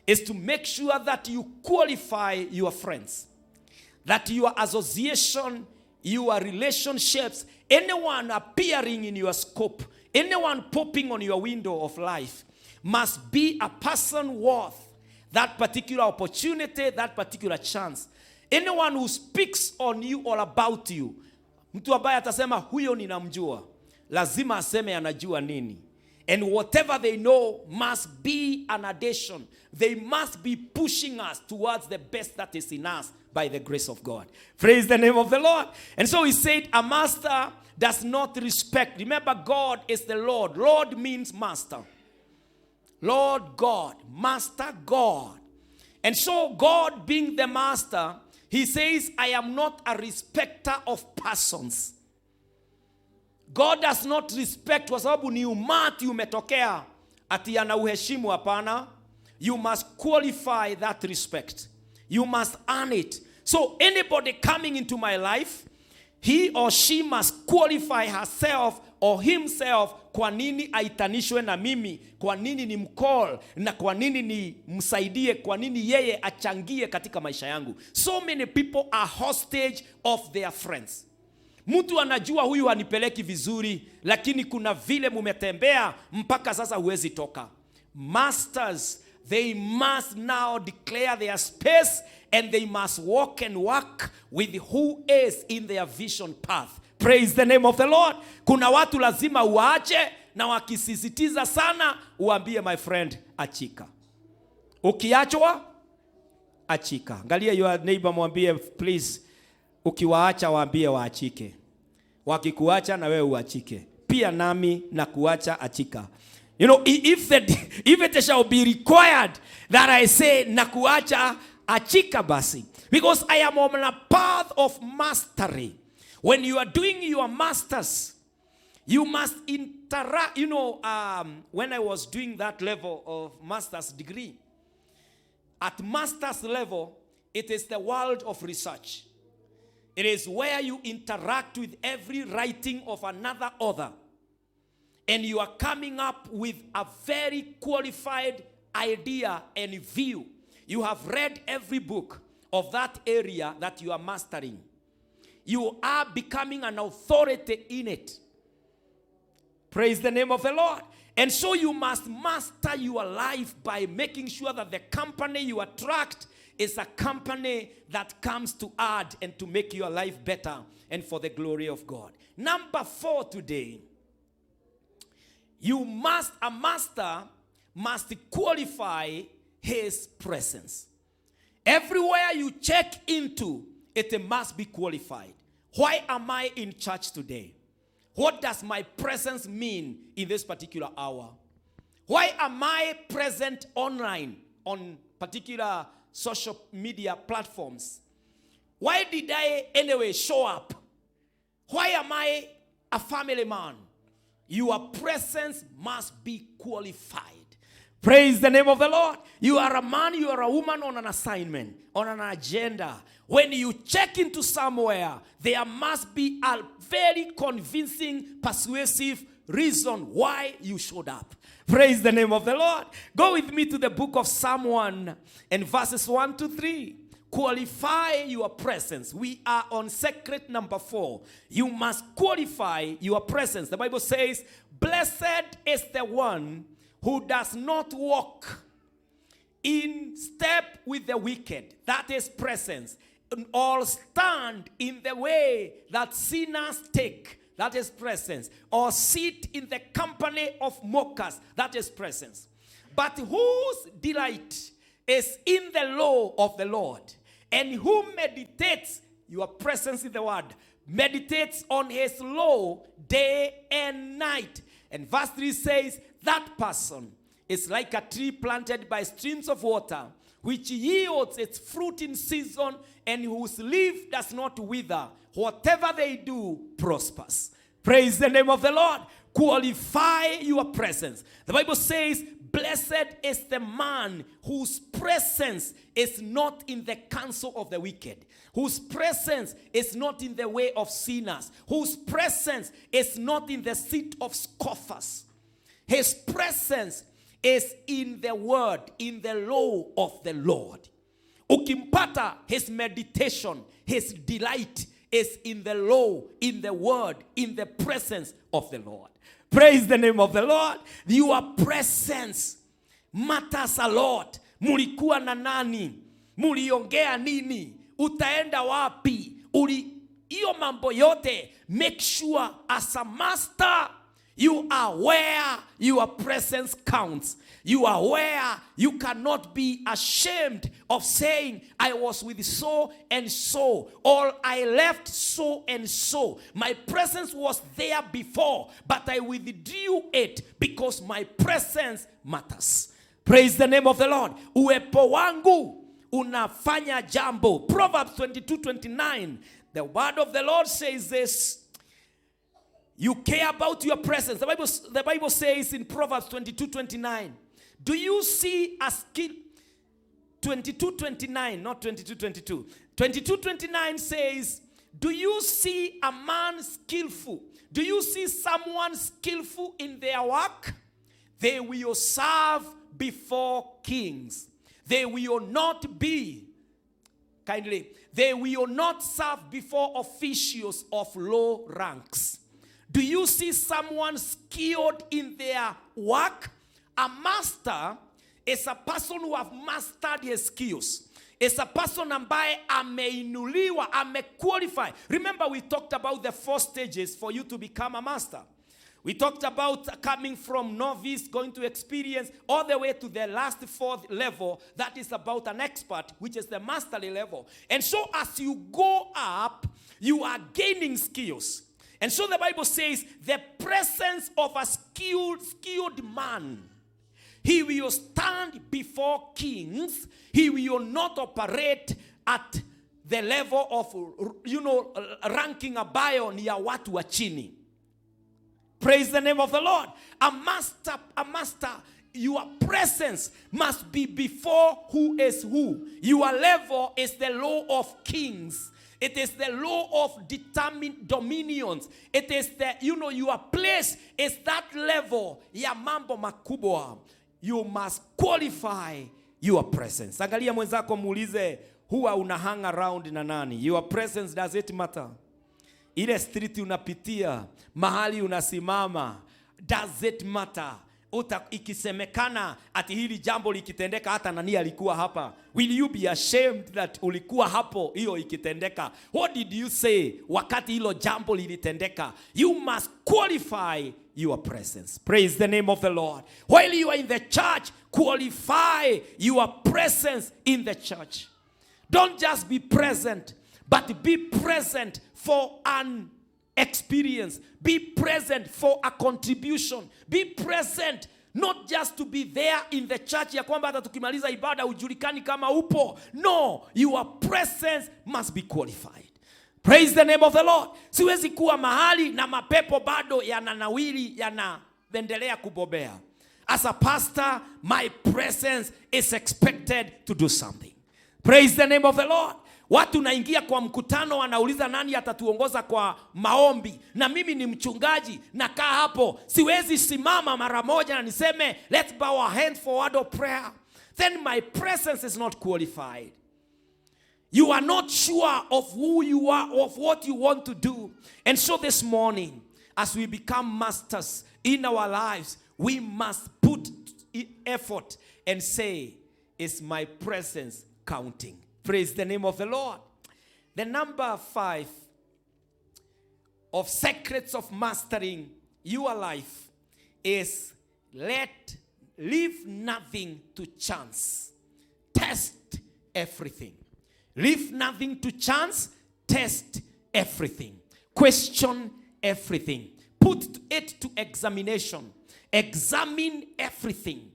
is to make sure that you qualify your friends. That your association, your relationships, anyone appearing in your scope, anyone popping on your window of life, must be a person worth that particular opportunity, that particular chance. Anyone who speaks on you or about you, mtu ambaye atasema huyo ninamjua, lazima aseme anajua nini. And whatever they know must be an addition. They must be pushing us towards the best that is in us by the grace of God. Praise the name of the Lord. And so he said, a master does not respect. Remember, God is the Lord. Lord means master. Lord God, Master God. And so God being the master, he says, I am not a respecter of persons. God does not respect kwa sababu ni umati umetokea ati ana uheshimu hapana. You must qualify that respect. You must earn it. So anybody coming into my life, he or she must qualify herself or himself kwa nini aitanishwe na mimi, kwa nini ni mcall, na kwa nini ni msaidie, kwa nini yeye achangie katika maisha yangu. So many people are hostage of their friends. Mtu anajua huyu anipeleki vizuri, lakini kuna vile mumetembea mpaka sasa huwezi toka. Masters, they must now declare their space and they must walk and work with who is in their vision path. Praise the name of the Lord. Kuna watu lazima uache, na wakisisitiza sana uambie my friend, achika. Ukiachwa, achika. Angalia your neighbor, mwambie please, ukiwaacha waambie waachike. Wakikuacha na wewe uachike. Pia nami na kuacha achika. You know, if it shall be required that I say na kuacha achika basi, because I am on a path of mastery. When you are doing your masters, you must interact. You know, when I was doing that level of master's degree, at master's level, it is the world of research. It is where you interact with every writing of another author. And you are coming up with a very qualified idea and view. You have read every book of that area that you are mastering. You are becoming an authority in it. Praise the name of the Lord. And so you must master your life by making sure that the company you attract is a company that comes to add and to make your life better and for the glory of God. Number 4 today. A master must qualify his presence. Everywhere you check into, it must be qualified. Why am I in church today? What does my presence mean in this particular hour? Why am I present online on particular social media platforms? Why did I anyway show up? Why am I a family man? Your presence must be qualified. Praise the name of the Lord. You are a man, you are a woman on an assignment, on an agenda. When you check into somewhere, there must be a very convincing, persuasive reason why you showed up. Praise the name of the Lord. Go with me to the book of Psalm 1 and verses 1 to 3. Qualify your presence. We are on secret number 4. You must qualify your presence. The Bible says, blessed is the one who does not walk in step with the wicked, that is presence, or stand in the way that sinners take, that is presence, or sit in the company of mockers, that is presence. But whose delight is in the law of the Lord, and who meditates, your presence in the word, meditates on his law day and night. And verse 3 says, that person is like a tree planted by streams of water, which yields its fruit in season, and whose leaf does not wither. Whatever they do prospers. Praise the name of the Lord. Qualify your presence. The Bible says, blessed is the man whose presence is not in the counsel of the wicked, whose presence is not in the way of sinners, whose presence is not in the seat of scoffers. His presence is in the word, in the law of the Lord. Ukimpata, his meditation, his delight is in the law, in the word, in the presence of the Lord. Praise the name of the Lord. Your presence matters a lot. Mulikuwa na nani? Muliongea nini? Utaenda wapi? Iyo mambo yote. Make sure as a master, you are where your presence counts. You are where you cannot be ashamed of saying, I was with so and so, or I left so and so. My presence was there before, but I withdrew it because my presence matters. Praise the name of the Lord. Uwepo wangu unafanya jambo. Proverbs 22:29. The word of the Lord says this. You care about your presence. The Bible says in Proverbs 22:29, do you see a skill? 22:29, not 22:22. 22:29 says, do you see a man skillful? Do you see someone skillful in their work? They will serve before kings. They will not be, kindly, they will not serve before officials of low ranks. Do you see someone skilled in their work? A master is a person who have mastered his skills. It's a person ambaye ameinuliwa, amequalify. Remember we talked about the 4 stages for you to become a master. We talked about coming from novice, going to experience, all the way to the last 4th level. That is about an expert, which is the masterly level. And so as you go up, you are gaining skills. And so the Bible says, the presence of a skilled man, he will stand before kings. He will not operate at the level of, ranking ambayo ni ya watu wa chini. Praise the name of the Lord. A master, your presence must be before who is who. Your level is the law of kings. It is the law of determined dominions. It is the, your place is that level ya mambo makubwa. You must qualify your presence. Angalia mwenzako muulize, huwa una hang around na nani? Your presence, does it matter? Ile street unapitia, mahali unasimama, does it matter? Ikisemekana ati hili jambo likitendeka hata nani alikuwa hapa, will you be ashamed that ulikuwa hapo hiyo ikitendeka? What did you say wakati hilo jambo lilitendeka? You must qualify your presence. Praise the name of the Lord. While you are in the church, qualify your presence in the church. Don't just be present, but be present for an experience. Be present for a contribution. Be present not just to be there in the church ya kwamba hata tukimaliza ibada ujulikani kama upo. No, your presence must be qualified. Praise the name of the Lord. Siwezi kuwa mahali na mapepo bado yananawili, yanaendelea kubobea. As a pastor, my presence is expected to do something. Praise the name of the Lord. Watu naingia kwa mkutano wanauliza nani atatuongoza kwa maombi, na mimi ni mchungaji nakaa hapo, siwezi simama mara moja na niseme let's bow our hands for word of prayer. Then my presence is not qualified. You are not sure of who you are, of what you want to do. And so this morning, as we become masters in our lives, we must put effort and say, is my presence counting? Praise the name of the Lord. The number 5 of secrets of mastering your life is leave nothing to chance. Test everything. Leave nothing to chance. Test everything. Question everything. Put it to examination. Examine everything.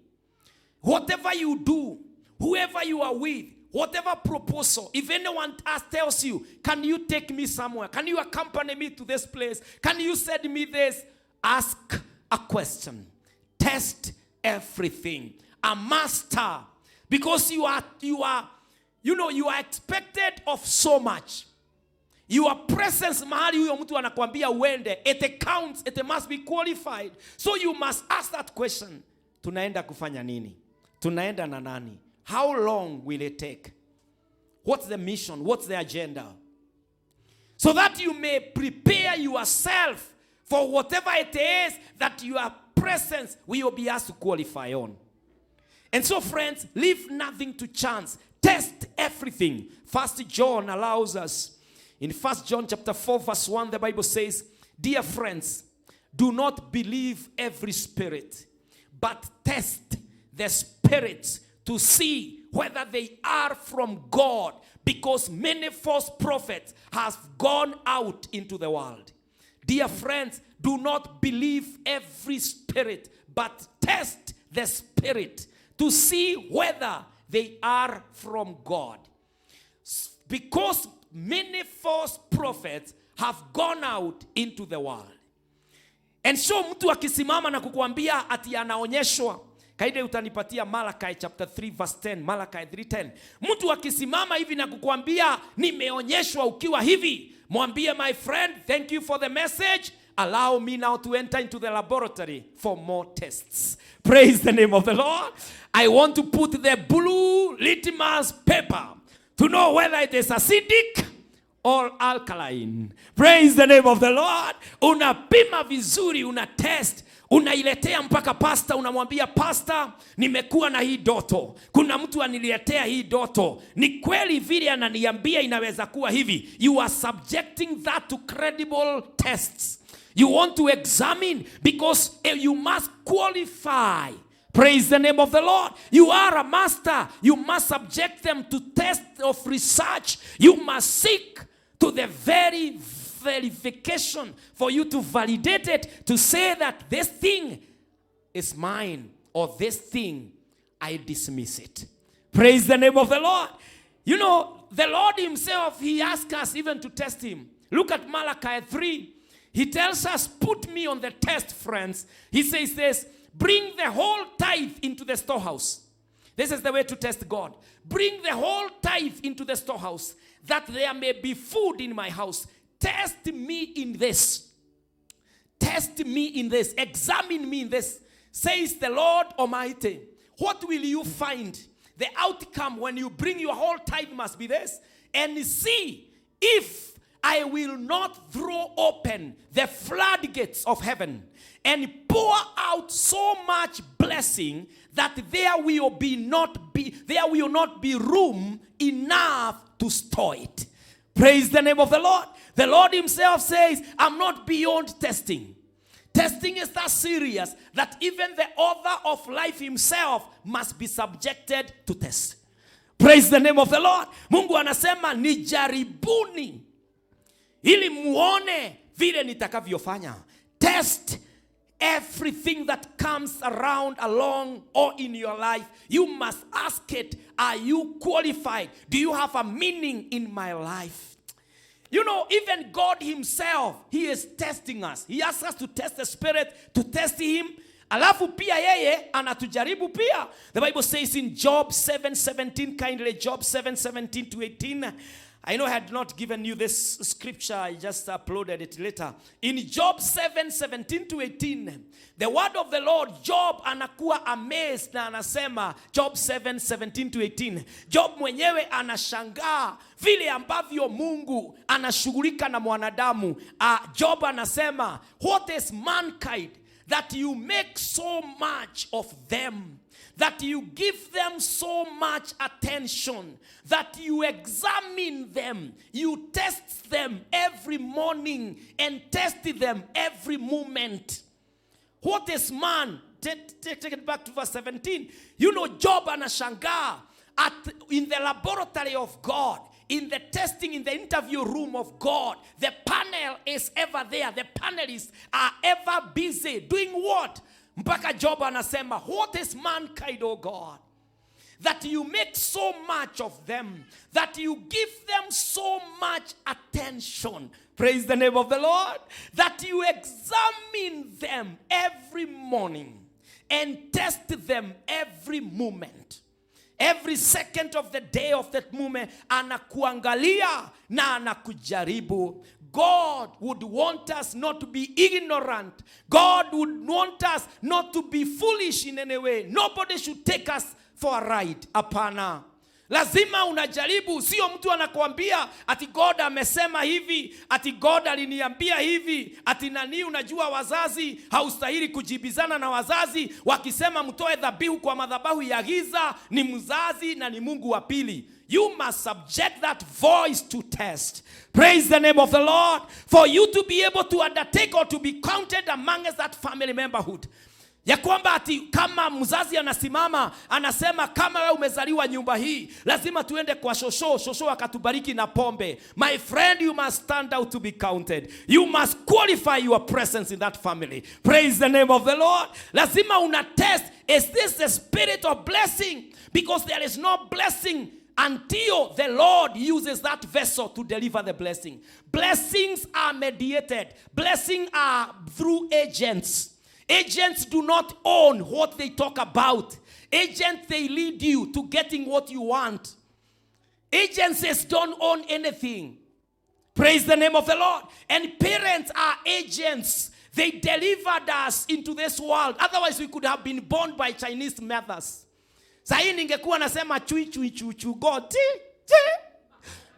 Whatever you do, whoever you are with, whatever proposal, if anyone tells you, can you take me somewhere? Can you accompany me to this place? Can you send me this? Ask a question. Test everything. A master. Because you are expected of so much. Your presence mahali huyo mtu anakuambia uende, it counts, it must be qualified. So you must ask that question. Tunaenda kufanya nini? Tunaenda na nani? How long will it take? What's the mission? What's the agenda? So that you may prepare yourself for whatever it is that your presence will be asked to qualify on. And so friends, leave nothing to chance. Test everything. 1 John allows us. In 1 John chapter 4 verse 1, the Bible says, dear friends, do not believe every spirit, but test the spirits to see whether they are from God, because many false prophets have gone out into the world. Dear friends, do not believe every spirit, but test the spirit to see whether they are from God. Because many false prophets have gone out into the world. And so mtu akisimama na kukuambia ati anaonyeshwa Kaide utanipatia Malachi chapter 3 verse 10. Malachi 3:10. Mtu akisimama hivi na kukuambia nimeonyeshwa ukiwa hivi, mwambie my friend, thank you for the message. Allow me now to enter into the laboratory for more tests. Praise the name of the Lord. I want to put the blue litmus paper to know whether it is acidic or alkaline. Praise the name of the Lord. Unapima vizuri, una test. Unailetea mpaka pastor, unamwambia pastor, nimekuwa na hii doto. Kuna mtu anililetea hii doto. Ni kweli vile ananiambia inaweza kuwa hivi. You are subjecting that to credible tests. You want to examine because you must qualify. Praise the name of the Lord. You are a master. You must subject them to tests of research. You must seek to the very verification for you to validate it, to say that this thing is mine or this thing, I dismiss it. Praise the name of the Lord. You know, the Lord himself, he asks us even to test him. Look at Malachi 3. He tells us, put me on the test, friends. He says this, bring the whole tithe into the storehouse. This is the way to test God. Bring the whole tithe into the storehouse, that there may be food in my house. Test me in this. Test me in this. Examine me in this. Says the Lord Almighty. What will you find? The outcome when you bring your whole tithe must be this. And see if I will not throw open the floodgates of heaven and pour out so much blessing that there will not be room enough to store it. Praise the name of the Lord. The Lord himself says, I'm not beyond testing. Testing is that serious that even the author of life himself must be subjected to test. Praise the name of the Lord. Mungu anasema nijaribuni ili muone vile nitakavyofanya. Test everything that comes along or in your life. You must ask it, are you qualified? Do you have a meaning in my life? You know, even God himself, he is testing us. He asks us to test the spirit, to test him. Alafu pia yeye anatujaribu pia. The Bible says in Job 7:17, kindly Job 7:17 to 18. I know I had not given you this scripture. I just uploaded it later. In Job 7:17 to 18, the word of the Lord, Job anakuwa amazed na anasema, Job 7:17 to 18. Job mwenyewe anashangaa vile ambavyo Mungu anashughulika na mwanadamu. Job anasema, what is mankind that you make so much of them? That you give them so much attention, that you examine them, you test them every morning and test them every moment. What is man? Take it back to verse 17. You know, Job anashangaa in the laboratory of God, in the testing, in the interview room of God. The panel is ever there. The panelists are ever busy. Doing what? Mpaka Job anasema, what is mankind, O God? That you make so much of them, that you give them so much attention. Praise the name of the Lord. That you examine them every morning and test them every moment. Every second of the day of that moment, anakuangalia na anakujaribu. God would want us not to be ignorant. God would want us not to be foolish in any way. Nobody should take us for a ride. Apana. Lazima unajaribu. Sio mtu anakuambia ati God amesema hivi, ati God aliniambia hivi, ati nani, unajua wazazi haustahili kujibizana na wazazi wakisema mtoe dhabihu kwa madhabahu ya giza, ni mzazi na ni Mungu wa pili. You must subject that voice to test. Praise the name of the Lord. For you to be able to undertake or to be counted amongst that family memberhood. Ya kwamba ati kama mzazi anasimama anasema kama wewe umezaliwa nyumba hii lazima tuende kwa shosho akatubariki na pombe. My friend, you must stand out to be counted. You must qualify your presence in that family. Praise the name of the Lord. Lazima una test, is this the spirit of blessing? Because there is no blessing until the Lord uses that vessel to deliver the blessing. Blessings are mediated. Blessings are through agents. Agents do not own what they talk about. Agents, they lead you to getting what you want. Agencies don't own anything. Praise the name of the Lord. And parents are agents. They delivered us into this world. Otherwise, we could have been born by Chinese mothers. Sahi ningekuwa nasema chui chui chui chui God.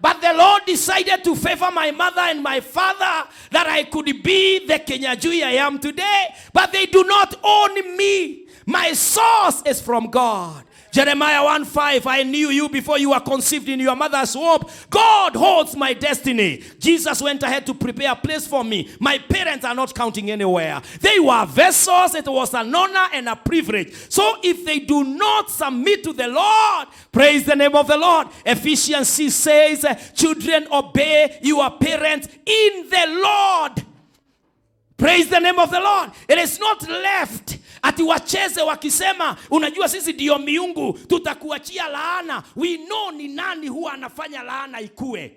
But the Lord decided to favor my mother and my father that I could be the Kenyajui I am today. But they do not own me. My source is from God. Jeremiah 1:5, I knew you before you were conceived in your mother's womb. God holds my destiny. Jesus went ahead to prepare a place for me. My parents are not counting anywhere. They were vessels. It was an honor and a privilege. So if they do not submit to the Lord, praise the name of the Lord. Ephesians 6 says, children, obey your parents in the Lord. Praise the name of the Lord. It is not left ati wacheze wakisema unajua sisi ndio miungu tutakuachia laana. We know ni nani huwa anafanya laana ikue.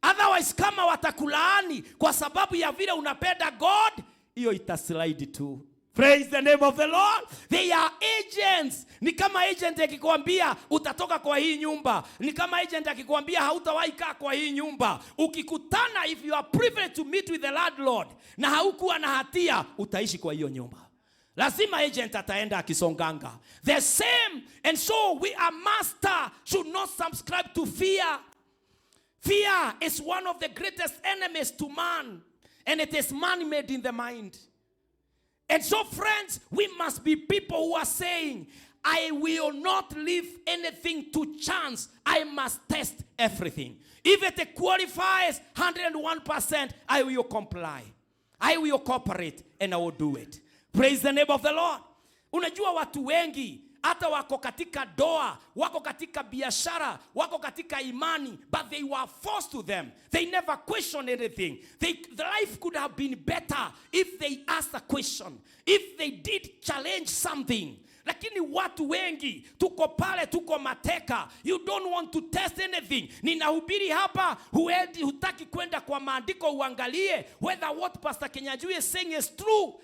Otherwise kama watakulaani kwa sababu ya vile unapenda God, hiyo itaslide tu. Praise the name of the Lord. They are agents. Ni kama agent akikwambia utatoka kwa hii nyumba. Ni kama agent akikwambia hautawahi kaa kwa hii nyumba. Ukikutana, if you are privileged to meet with the landlord na haukuwa na hatia, utaishi kwa hiyo nyumba. Lazima agent ataenda akisonganga. The same. And so we are master should not subscribe to fear. Fear is one of the greatest enemies to man. And it is man-made in the mind. And so, friends, we must be people who are saying, I will not leave anything to chance. I must test everything. If it qualifies 101%, I will comply. I will cooperate and I will do it. Praise the name of the Lord. Unajua watu wengi, hata wako katika doa, wako katika biashara, wako katika imani, but they were forced to them. They never questioned anything. The life could have been better if they asked a question, if they did challenge something. Lakini watu wengi, tuko pale, tuko mateka. You don't want to test anything. Ninahubiri hapa, hutaki kwenda kwa maandiko uangalie whether what Pastor Kenyajui is saying is true.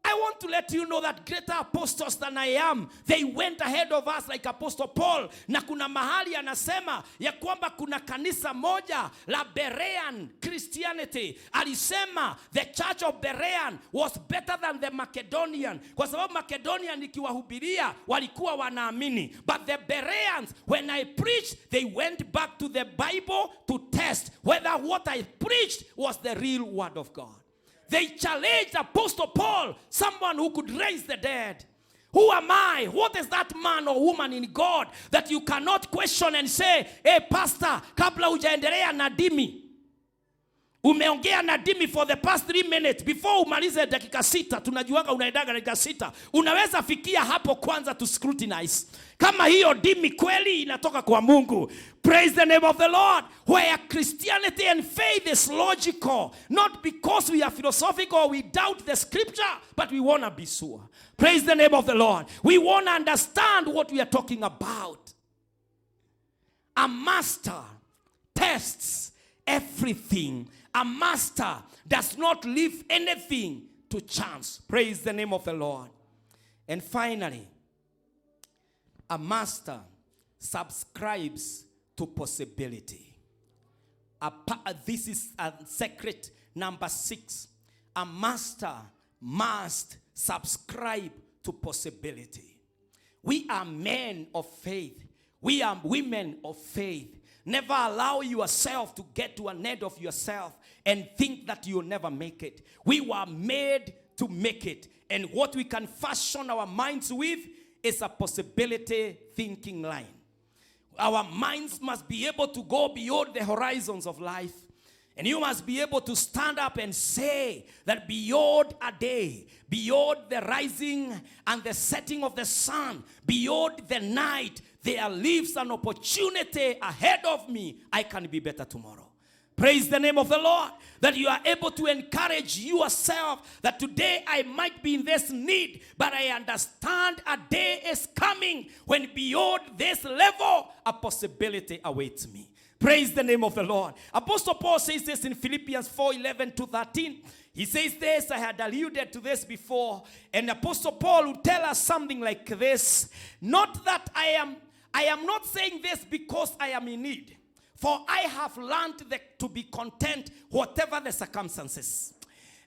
I want to let you know that greater apostles than I am, they went ahead of us like Apostle Paul. Na kuna mahali anasema ya kwamba kuna kanisa moja la Berean Christianity. Alisema the church of Berean was better than the Macedonian. Kwa sababu Macedonian ikiwahubiria walikuwa wanaamini. But the Bereans, when I preached, they went back to the Bible to test whether what I preached was the real word of God. They challenged Apostle Paul, someone who could raise the dead. Who am I? What is that man or woman in God that you cannot question and say, hey pastor, kabla hujaendelea na dimi. Umeongea na dimi for the past 3 minutes. Before umalize dakika 6, tunajuanga unaendaga dakika 6. Unaweza fikia hapo kwanza to scrutinize. Kama hiyo dimi kweli inatoka kwa Mungu. Praise the name of the Lord. Where Christianity and faith is logical. Not because we are philosophical or we doubt the scripture, but we want to be sure. Praise the name of the Lord. We want to understand what we are talking about. A master tests everything. A master does not leave anything to chance. Praise the name of the Lord. And finally, a master subscribes to possibility. This is a secret number 6. A master must subscribe to possibility. We are men of faith. We are women of faith. Never allow yourself to get to an end of yourself and think that you'll never make it. We were made to make it. And what we can fashion our minds with is a possibility thinking line. Our minds must be able to go beyond the horizons of life. And you must be able to stand up and say that beyond a day, beyond the rising and the setting of the sun, beyond the night, there lives an opportunity ahead of me. I can be better tomorrow. Praise the name of the Lord. That you are able to encourage yourself that today I might be in this need, but I understand a day is coming when beyond this level, a possibility awaits me. Praise the name of the Lord. Apostle Paul says this in Philippians 4:11-13. He says this, I had alluded to this before, and Apostle Paul will tell us something like this. Not that I am not saying this because I am in need, for I have learned to be content whatever the circumstances.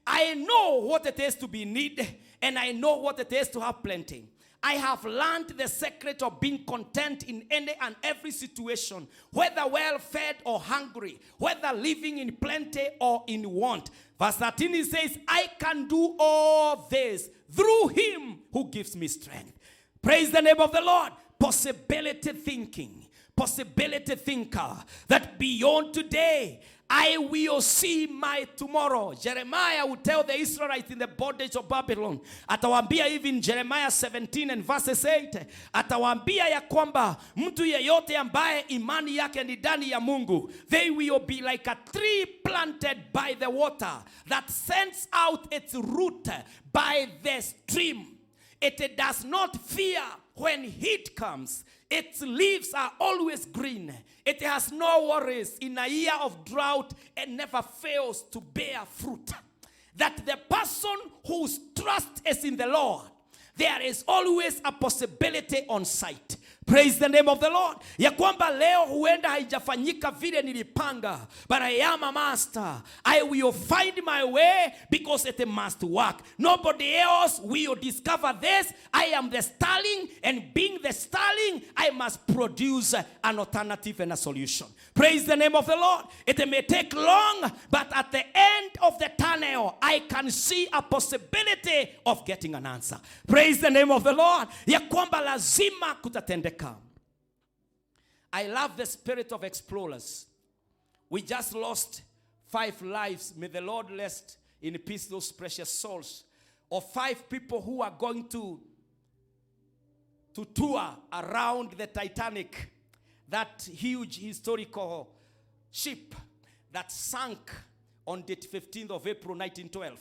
I know what it is to be in need, and I know what it is to have plenty. I have learned the secret of being content in any and every situation, whether well fed or hungry, whether living in plenty or in want. Verse 13, he says, I can do all this through him who gives me strength. Praise the name of the Lord. Possibility thinking, possibility thinker, that beyond today, I will see my tomorrow. Jeremiah would tell the Israelites in the bondage of Babylon. Atawaambia even Jeremiah 17 and verses 8. Atawaambia ya kwamba mtu yeyote ambaye imani yake ni ndani ya Mungu, they will be like a tree planted by the water that sends out its root by the stream. It does not fear when heat comes. Its leaves are always green. It has no worries in a year of drought and never fails to bear fruit. That the person whose trust is in the Lord, there is always a possibility on sight. Praise the name of the Lord. Ya kwamba leo huenda haijafanyika vile nilipanga, but I am a master. I will find my way because it must work. Nobody else will discover this. I am the starling, and being the starling, I must produce an alternative and a solution. Praise the name of the Lord. It may take long, but at the end of the tunnel, I can see a possibility of getting an answer. Praise the name of the Lord. Ya kwamba lazima kutatendeka. I love the spirit of explorers. We just lost 5 lives. May the Lord rest in peace those precious souls. Of 5 people who are going to tour around the Titanic, that huge historical ship that sank on the 15th of April 1912.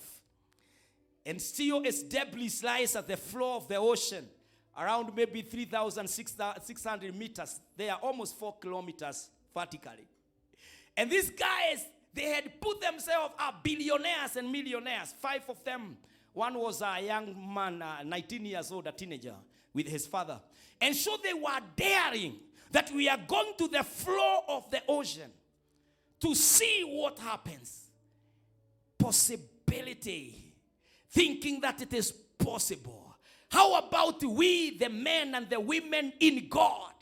And still its debris lies at the floor of the ocean, around maybe 3,600 meters. They are almost 4 kilometers vertically. And these guys, they had put themselves up, billionaires and millionaires. 5 of them. One was a young man, 19 years old, a teenager, with his father. And so they were daring that we are going to the floor of the ocean to see what happens. Possibility. Thinking that it is possible. How about we, the men and the women in God,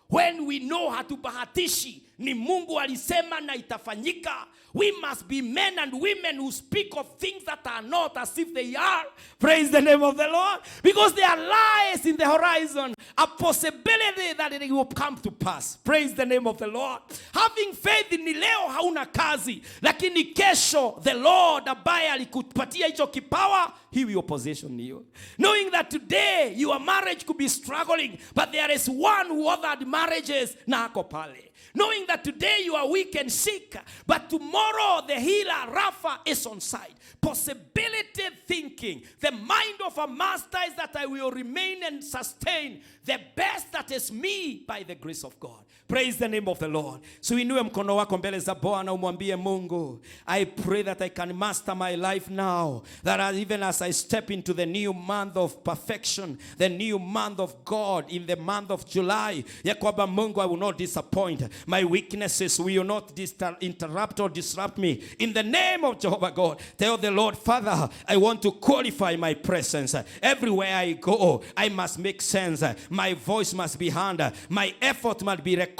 when we know hatubahatishi, ni Mungu alisema na itafanyika? We must be men and women who speak of things that are not as if they are. Praise the name of the Lord. Because there are lies in the horizon. A possibility that it will come to pass. Praise the name of the Lord. Having faith ni leo hauna kazi, lakini kesho the Lord ambaye alikupatia hicho kipawa, he will position you. Knowing that today your marriage could be struggling, but there is one who authored marriages na ako pale. Knowing that today you are weak and sick, but tomorrow the healer, Rapha, is on site. Possibility thinking. The mind of a master is that I will remain and sustain the best that is me by the grace of God. Praise the name of the Lord. So inue mkono wako mbele za Bwana umwambie Mungu, I pray that I can master my life now. That even as I step into the new month of perfection, the new month of God, in the month of July, ya kwamba Mungu, I will not disappoint. My weaknesses will not interrupt or disrupt me. In the name of Jehovah God, tell the Lord, Father, I want to qualify my presence. Everywhere I go, I must make sense. My voice must be heard. My effort must be recognized.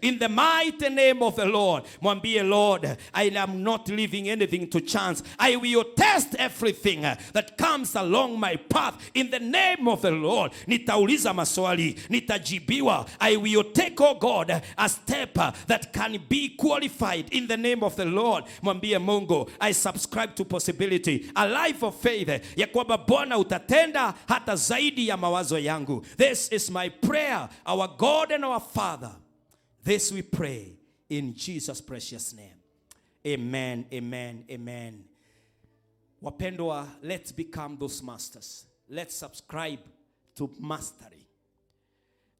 In the mighty name of the Lord, mwambie Lord, I am not leaving anything to chance. I will test everything that comes along my path. In the name of the Lord, nitauliza maswali, nitajibiwa. I will take, oh God, a step that can be qualified. In the name of the Lord, mwambie Mungu, I subscribe to possibility, a life of faith, ya kwamba Bwana utatenda hata zaidi ya mawazo yangu. This is my prayer, our God and our Father. This we pray in Jesus' precious name. Amen, amen, amen. Wapendwa, let's become those masters. Let's subscribe to mastery.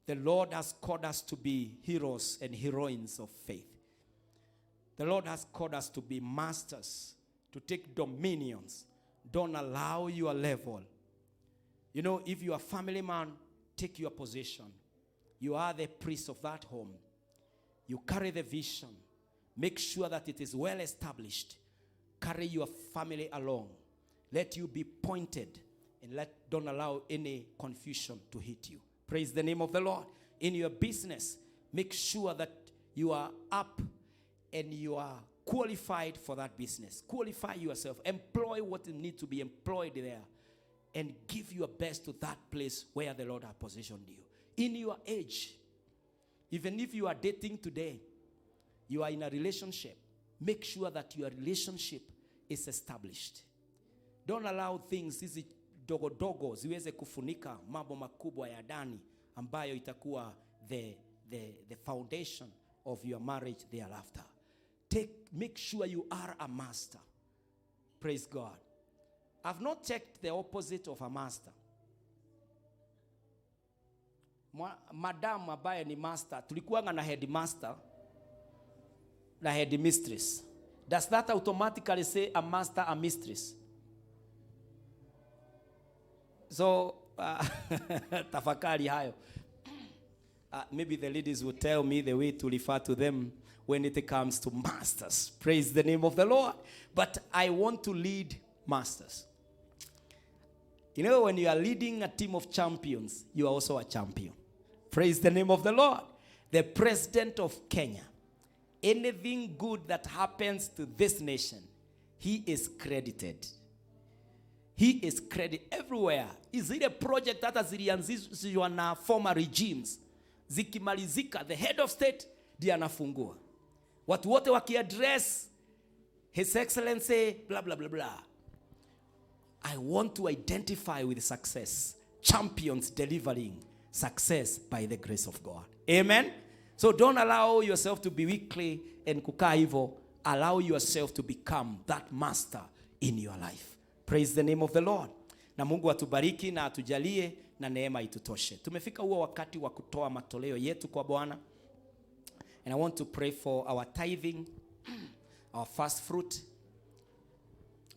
The Lord has called us to be heroes and heroines of faith. The Lord has called us to be masters, to take dominions. Don't allow your level. You know, if you are a family man, take your position. You are the priest of that home. You carry the vision. Make sure that it is well established. Carry your family along. Let you be pointed, and don't allow any confusion to hit you. Praise the name of the Lord. In your business, make sure that you are up and you are qualified for that business. Qualify yourself. Employ what needs to be employed there. And give your best to that place where the Lord has positioned you. In your age, even if you are dating today, you are in a relationship, make sure that your relationship is established. Don't allow things hizi dogo dogo ziweze kufunika mambo makubwa ya ndani ambayo itakuwa the foundation of your marriage thereafter. Make sure you are a master. Praise God. I've not checked the opposite of a master. Madam ambaye ni master, tulikuwa na headmaster na headmistress. Does that automatically say a master, a mistress? So, tafakari hayo. Maybe the ladies will tell me the way to refer to them when it comes to masters. Praise the name of the Lord. But I want to lead masters. You know, when you are leading a team of champions, you are also a champion. Praise the name of the Lord. The president of Kenya, anything good that happens to this nation, he is credited. He is credited everywhere. Is it a project that has zilianzishwa na former regimes? Zikimalizika, the head of state ndiye anafungua. Watu wote wakiaddress His Excellency, blah, blah, blah, blah. I want to identify with success. Champions delivering success by the grace of God. Amen? So don't allow yourself to be weakly and kukaa hivyo. Allow yourself to become that master in your life. Praise the name of the Lord. Na Mungu atubariki na atujalie na neema itutoshe. Tumefika huo wakati wa kutoa matoleo yetu kwa Bwana. And I want to pray for our tithing, our first fruit.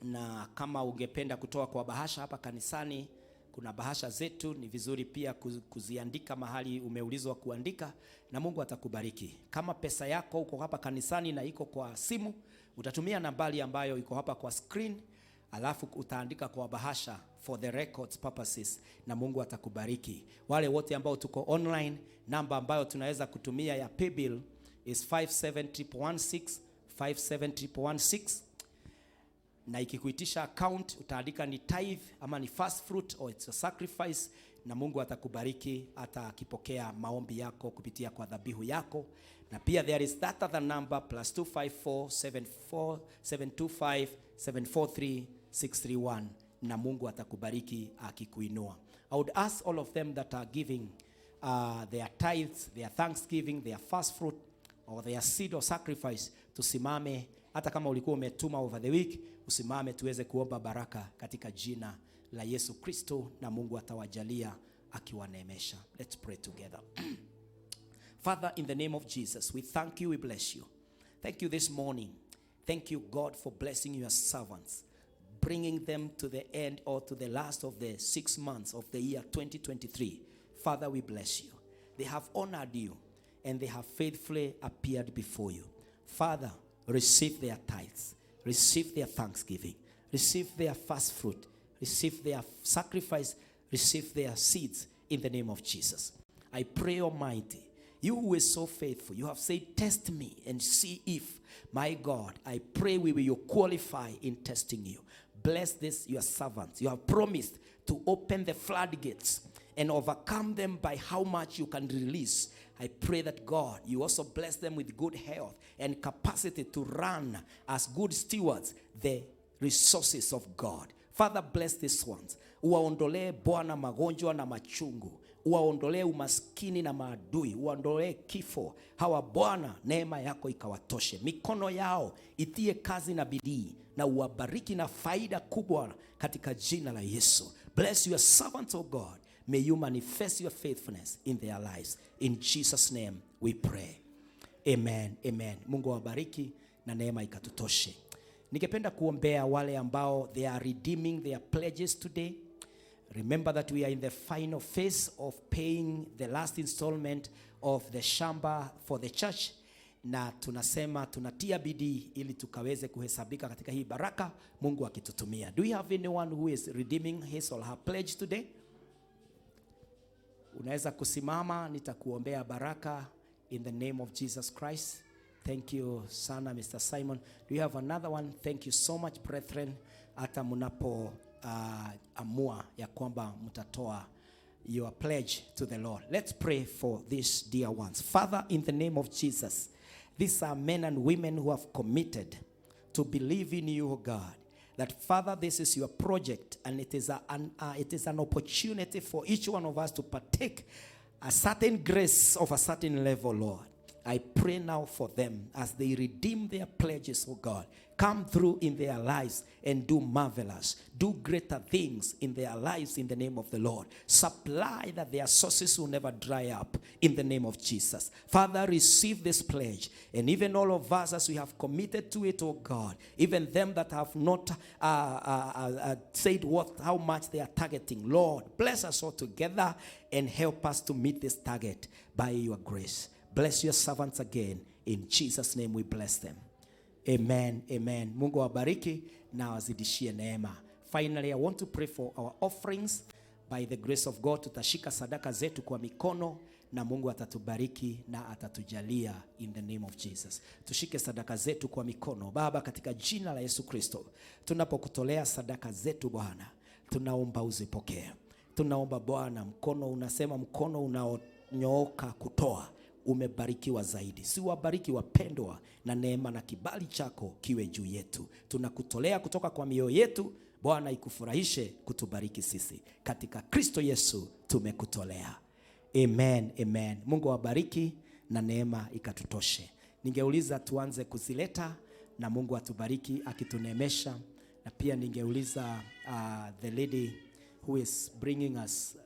Na kama ungependa kutoa kwa bahasha hapa kanisani, kuna bahasha zetu, ni vizuri pia kuziandika mahali umeulizwa kuandika, na Mungu atakubariki. Kama pesa yako uko hapa kanisani na iko kwa simu, utatumia nambari ambayo iko hapa kwa screen, alafu utaandika kwa bahasha for the records purposes, na Mungu atakubariki. Wale wote ambao tuko online, namba ambayo tunaweza kutumia ya paybill is 57016 57016. Na ikikuitisha account utaandika ni tithe ama ni first fruit or it's a sacrifice, na Mungu atakubariki, atakipokea maombi yako kupitia kwa dhabihu yako. Na pia there is that other number +254 725 743 631, na Mungu atakubariki akikuinua. I would ask all of them that are giving their tithes, their thanksgiving, their first fruit or their seed or sacrifice, tusimame. Hata kama ulikuwa umetuma over the week, usimame tuweze kuomba baraka katika jina la Yesu Kristo, na Mungu atawajalia akiwaneemesha. Let's pray together. Father, in the name of Jesus, we thank you, we bless you. Thank you this morning. Thank you, God, for blessing your servants, bringing them to the end or to the last of the 6 months of the year 2023. Father, we bless you. They have honored you and they have faithfully appeared before you. Father, receive their tithes, receive their thanksgiving, receive their first fruit, receive their sacrifice, receive their seeds in the name of Jesus. I pray, Almighty, you who is so faithful, you have said, test me and see if, my God, I pray we will qualify in testing you. Bless this, your servants. You have promised to open the floodgates and overcome them by how much you can release. I pray that, God, you also bless them with good health and capacity to run as good stewards the resources of God. Father, bless these ones. Uwaondolee Bwana magonjwa na machungu. Uwaondolee umaskini na maadui. Uwaondolee kifo. Hawa Bwana, neema yako ikawatoshe. Mikono yao itie kazi na bidii, na uwabariki na faida kubwa katika jina la Yesu. Bless your servants, oh God. May you manifest your faithfulness in their lives. In Jesus' name we pray. Amen. Amen. Mungu awabariki na neema ikatutoshe. Ningependa kuombea wale ambao they are redeeming their pledges today. Remember that we are in the final phase of paying the last installment of the shamba for the church, na tunasema tunatia bidii ili tukaweze kuhesabika katika hii baraka Mungu akitutumia. Do we have anyone who is redeeming his or her pledge today? Unaweza kusimama, nitakuombea baraka in the name of Jesus Christ. Thank you sana Mr. Simon. Do you have another one? Thank you so much brethren. Hata mnapo amua ya kwamba mtatoa your pledge to the Lord. Let's pray for these dear ones. Father, in the name of Jesus, these are men and women who have committed to believe in you, O God. That Father, this is your project, and it is an opportunity for each one of us to partake a certain grace of a certain level, Lord. I pray now for them as they redeem their pledges, oh God. Come through in their lives and do marvelous, do greater things in their lives in the name of the Lord. Supply that their sources will never dry up in the name of Jesus. Father, receive this pledge, and even all of us as we have committed to it, oh God, even them that have not said how much they are targeting. Lord, bless us all together and help us to meet this target by your grace. Bless your servants again. In Jesus' name we bless them. Amen. Amen. Mungu awabariki na wazidishie neema. Finally, I want to pray for our offerings. By the grace of God, tutashika sadaka zetu kwa mikono na Mungu atatubariki na atatujalia in the name of Jesus. Tushike sadaka zetu kwa mikono. Baba, katika jina la Yesu Kristo, tunapokutolea sadaka zetu Bwana, tunaomba uzipokee. Tunaomba Bwana, mkono unasema mkono unaonyooka kutoa umebarikiwa zaidi. Si wabariki wapendwa, na neema na kibali chako kiwe juu yetu. Tunakutolea kutoka kwa mioyo yetu Bwana, ikufurahishe kutubariki sisi. Katika Kristo Yesu tumekutolea. Amen, amen. Mungu awabariki na neema ikatutoshe. Ningeuliza tuanze kuzileta na Mungu atubariki akituneemesha. Na pia ningeuliza the lady who is bringing us,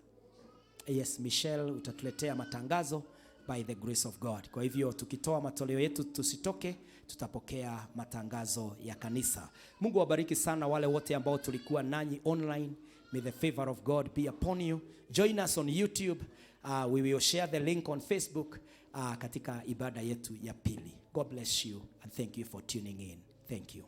yes, Michelle, utatuletea matangazo by the grace of God. Kwa hivyo tukitoa matoleo yetu tusitoke, tutapokea matangazo ya kanisa. Mungu wabariki sana wale wote ambao tulikuwa nanyi online. May the favor of God be upon you. Join us on YouTube. We will share the link on Facebook katika ibada yetu ya pili. God bless you and thank you for tuning in. Thank you.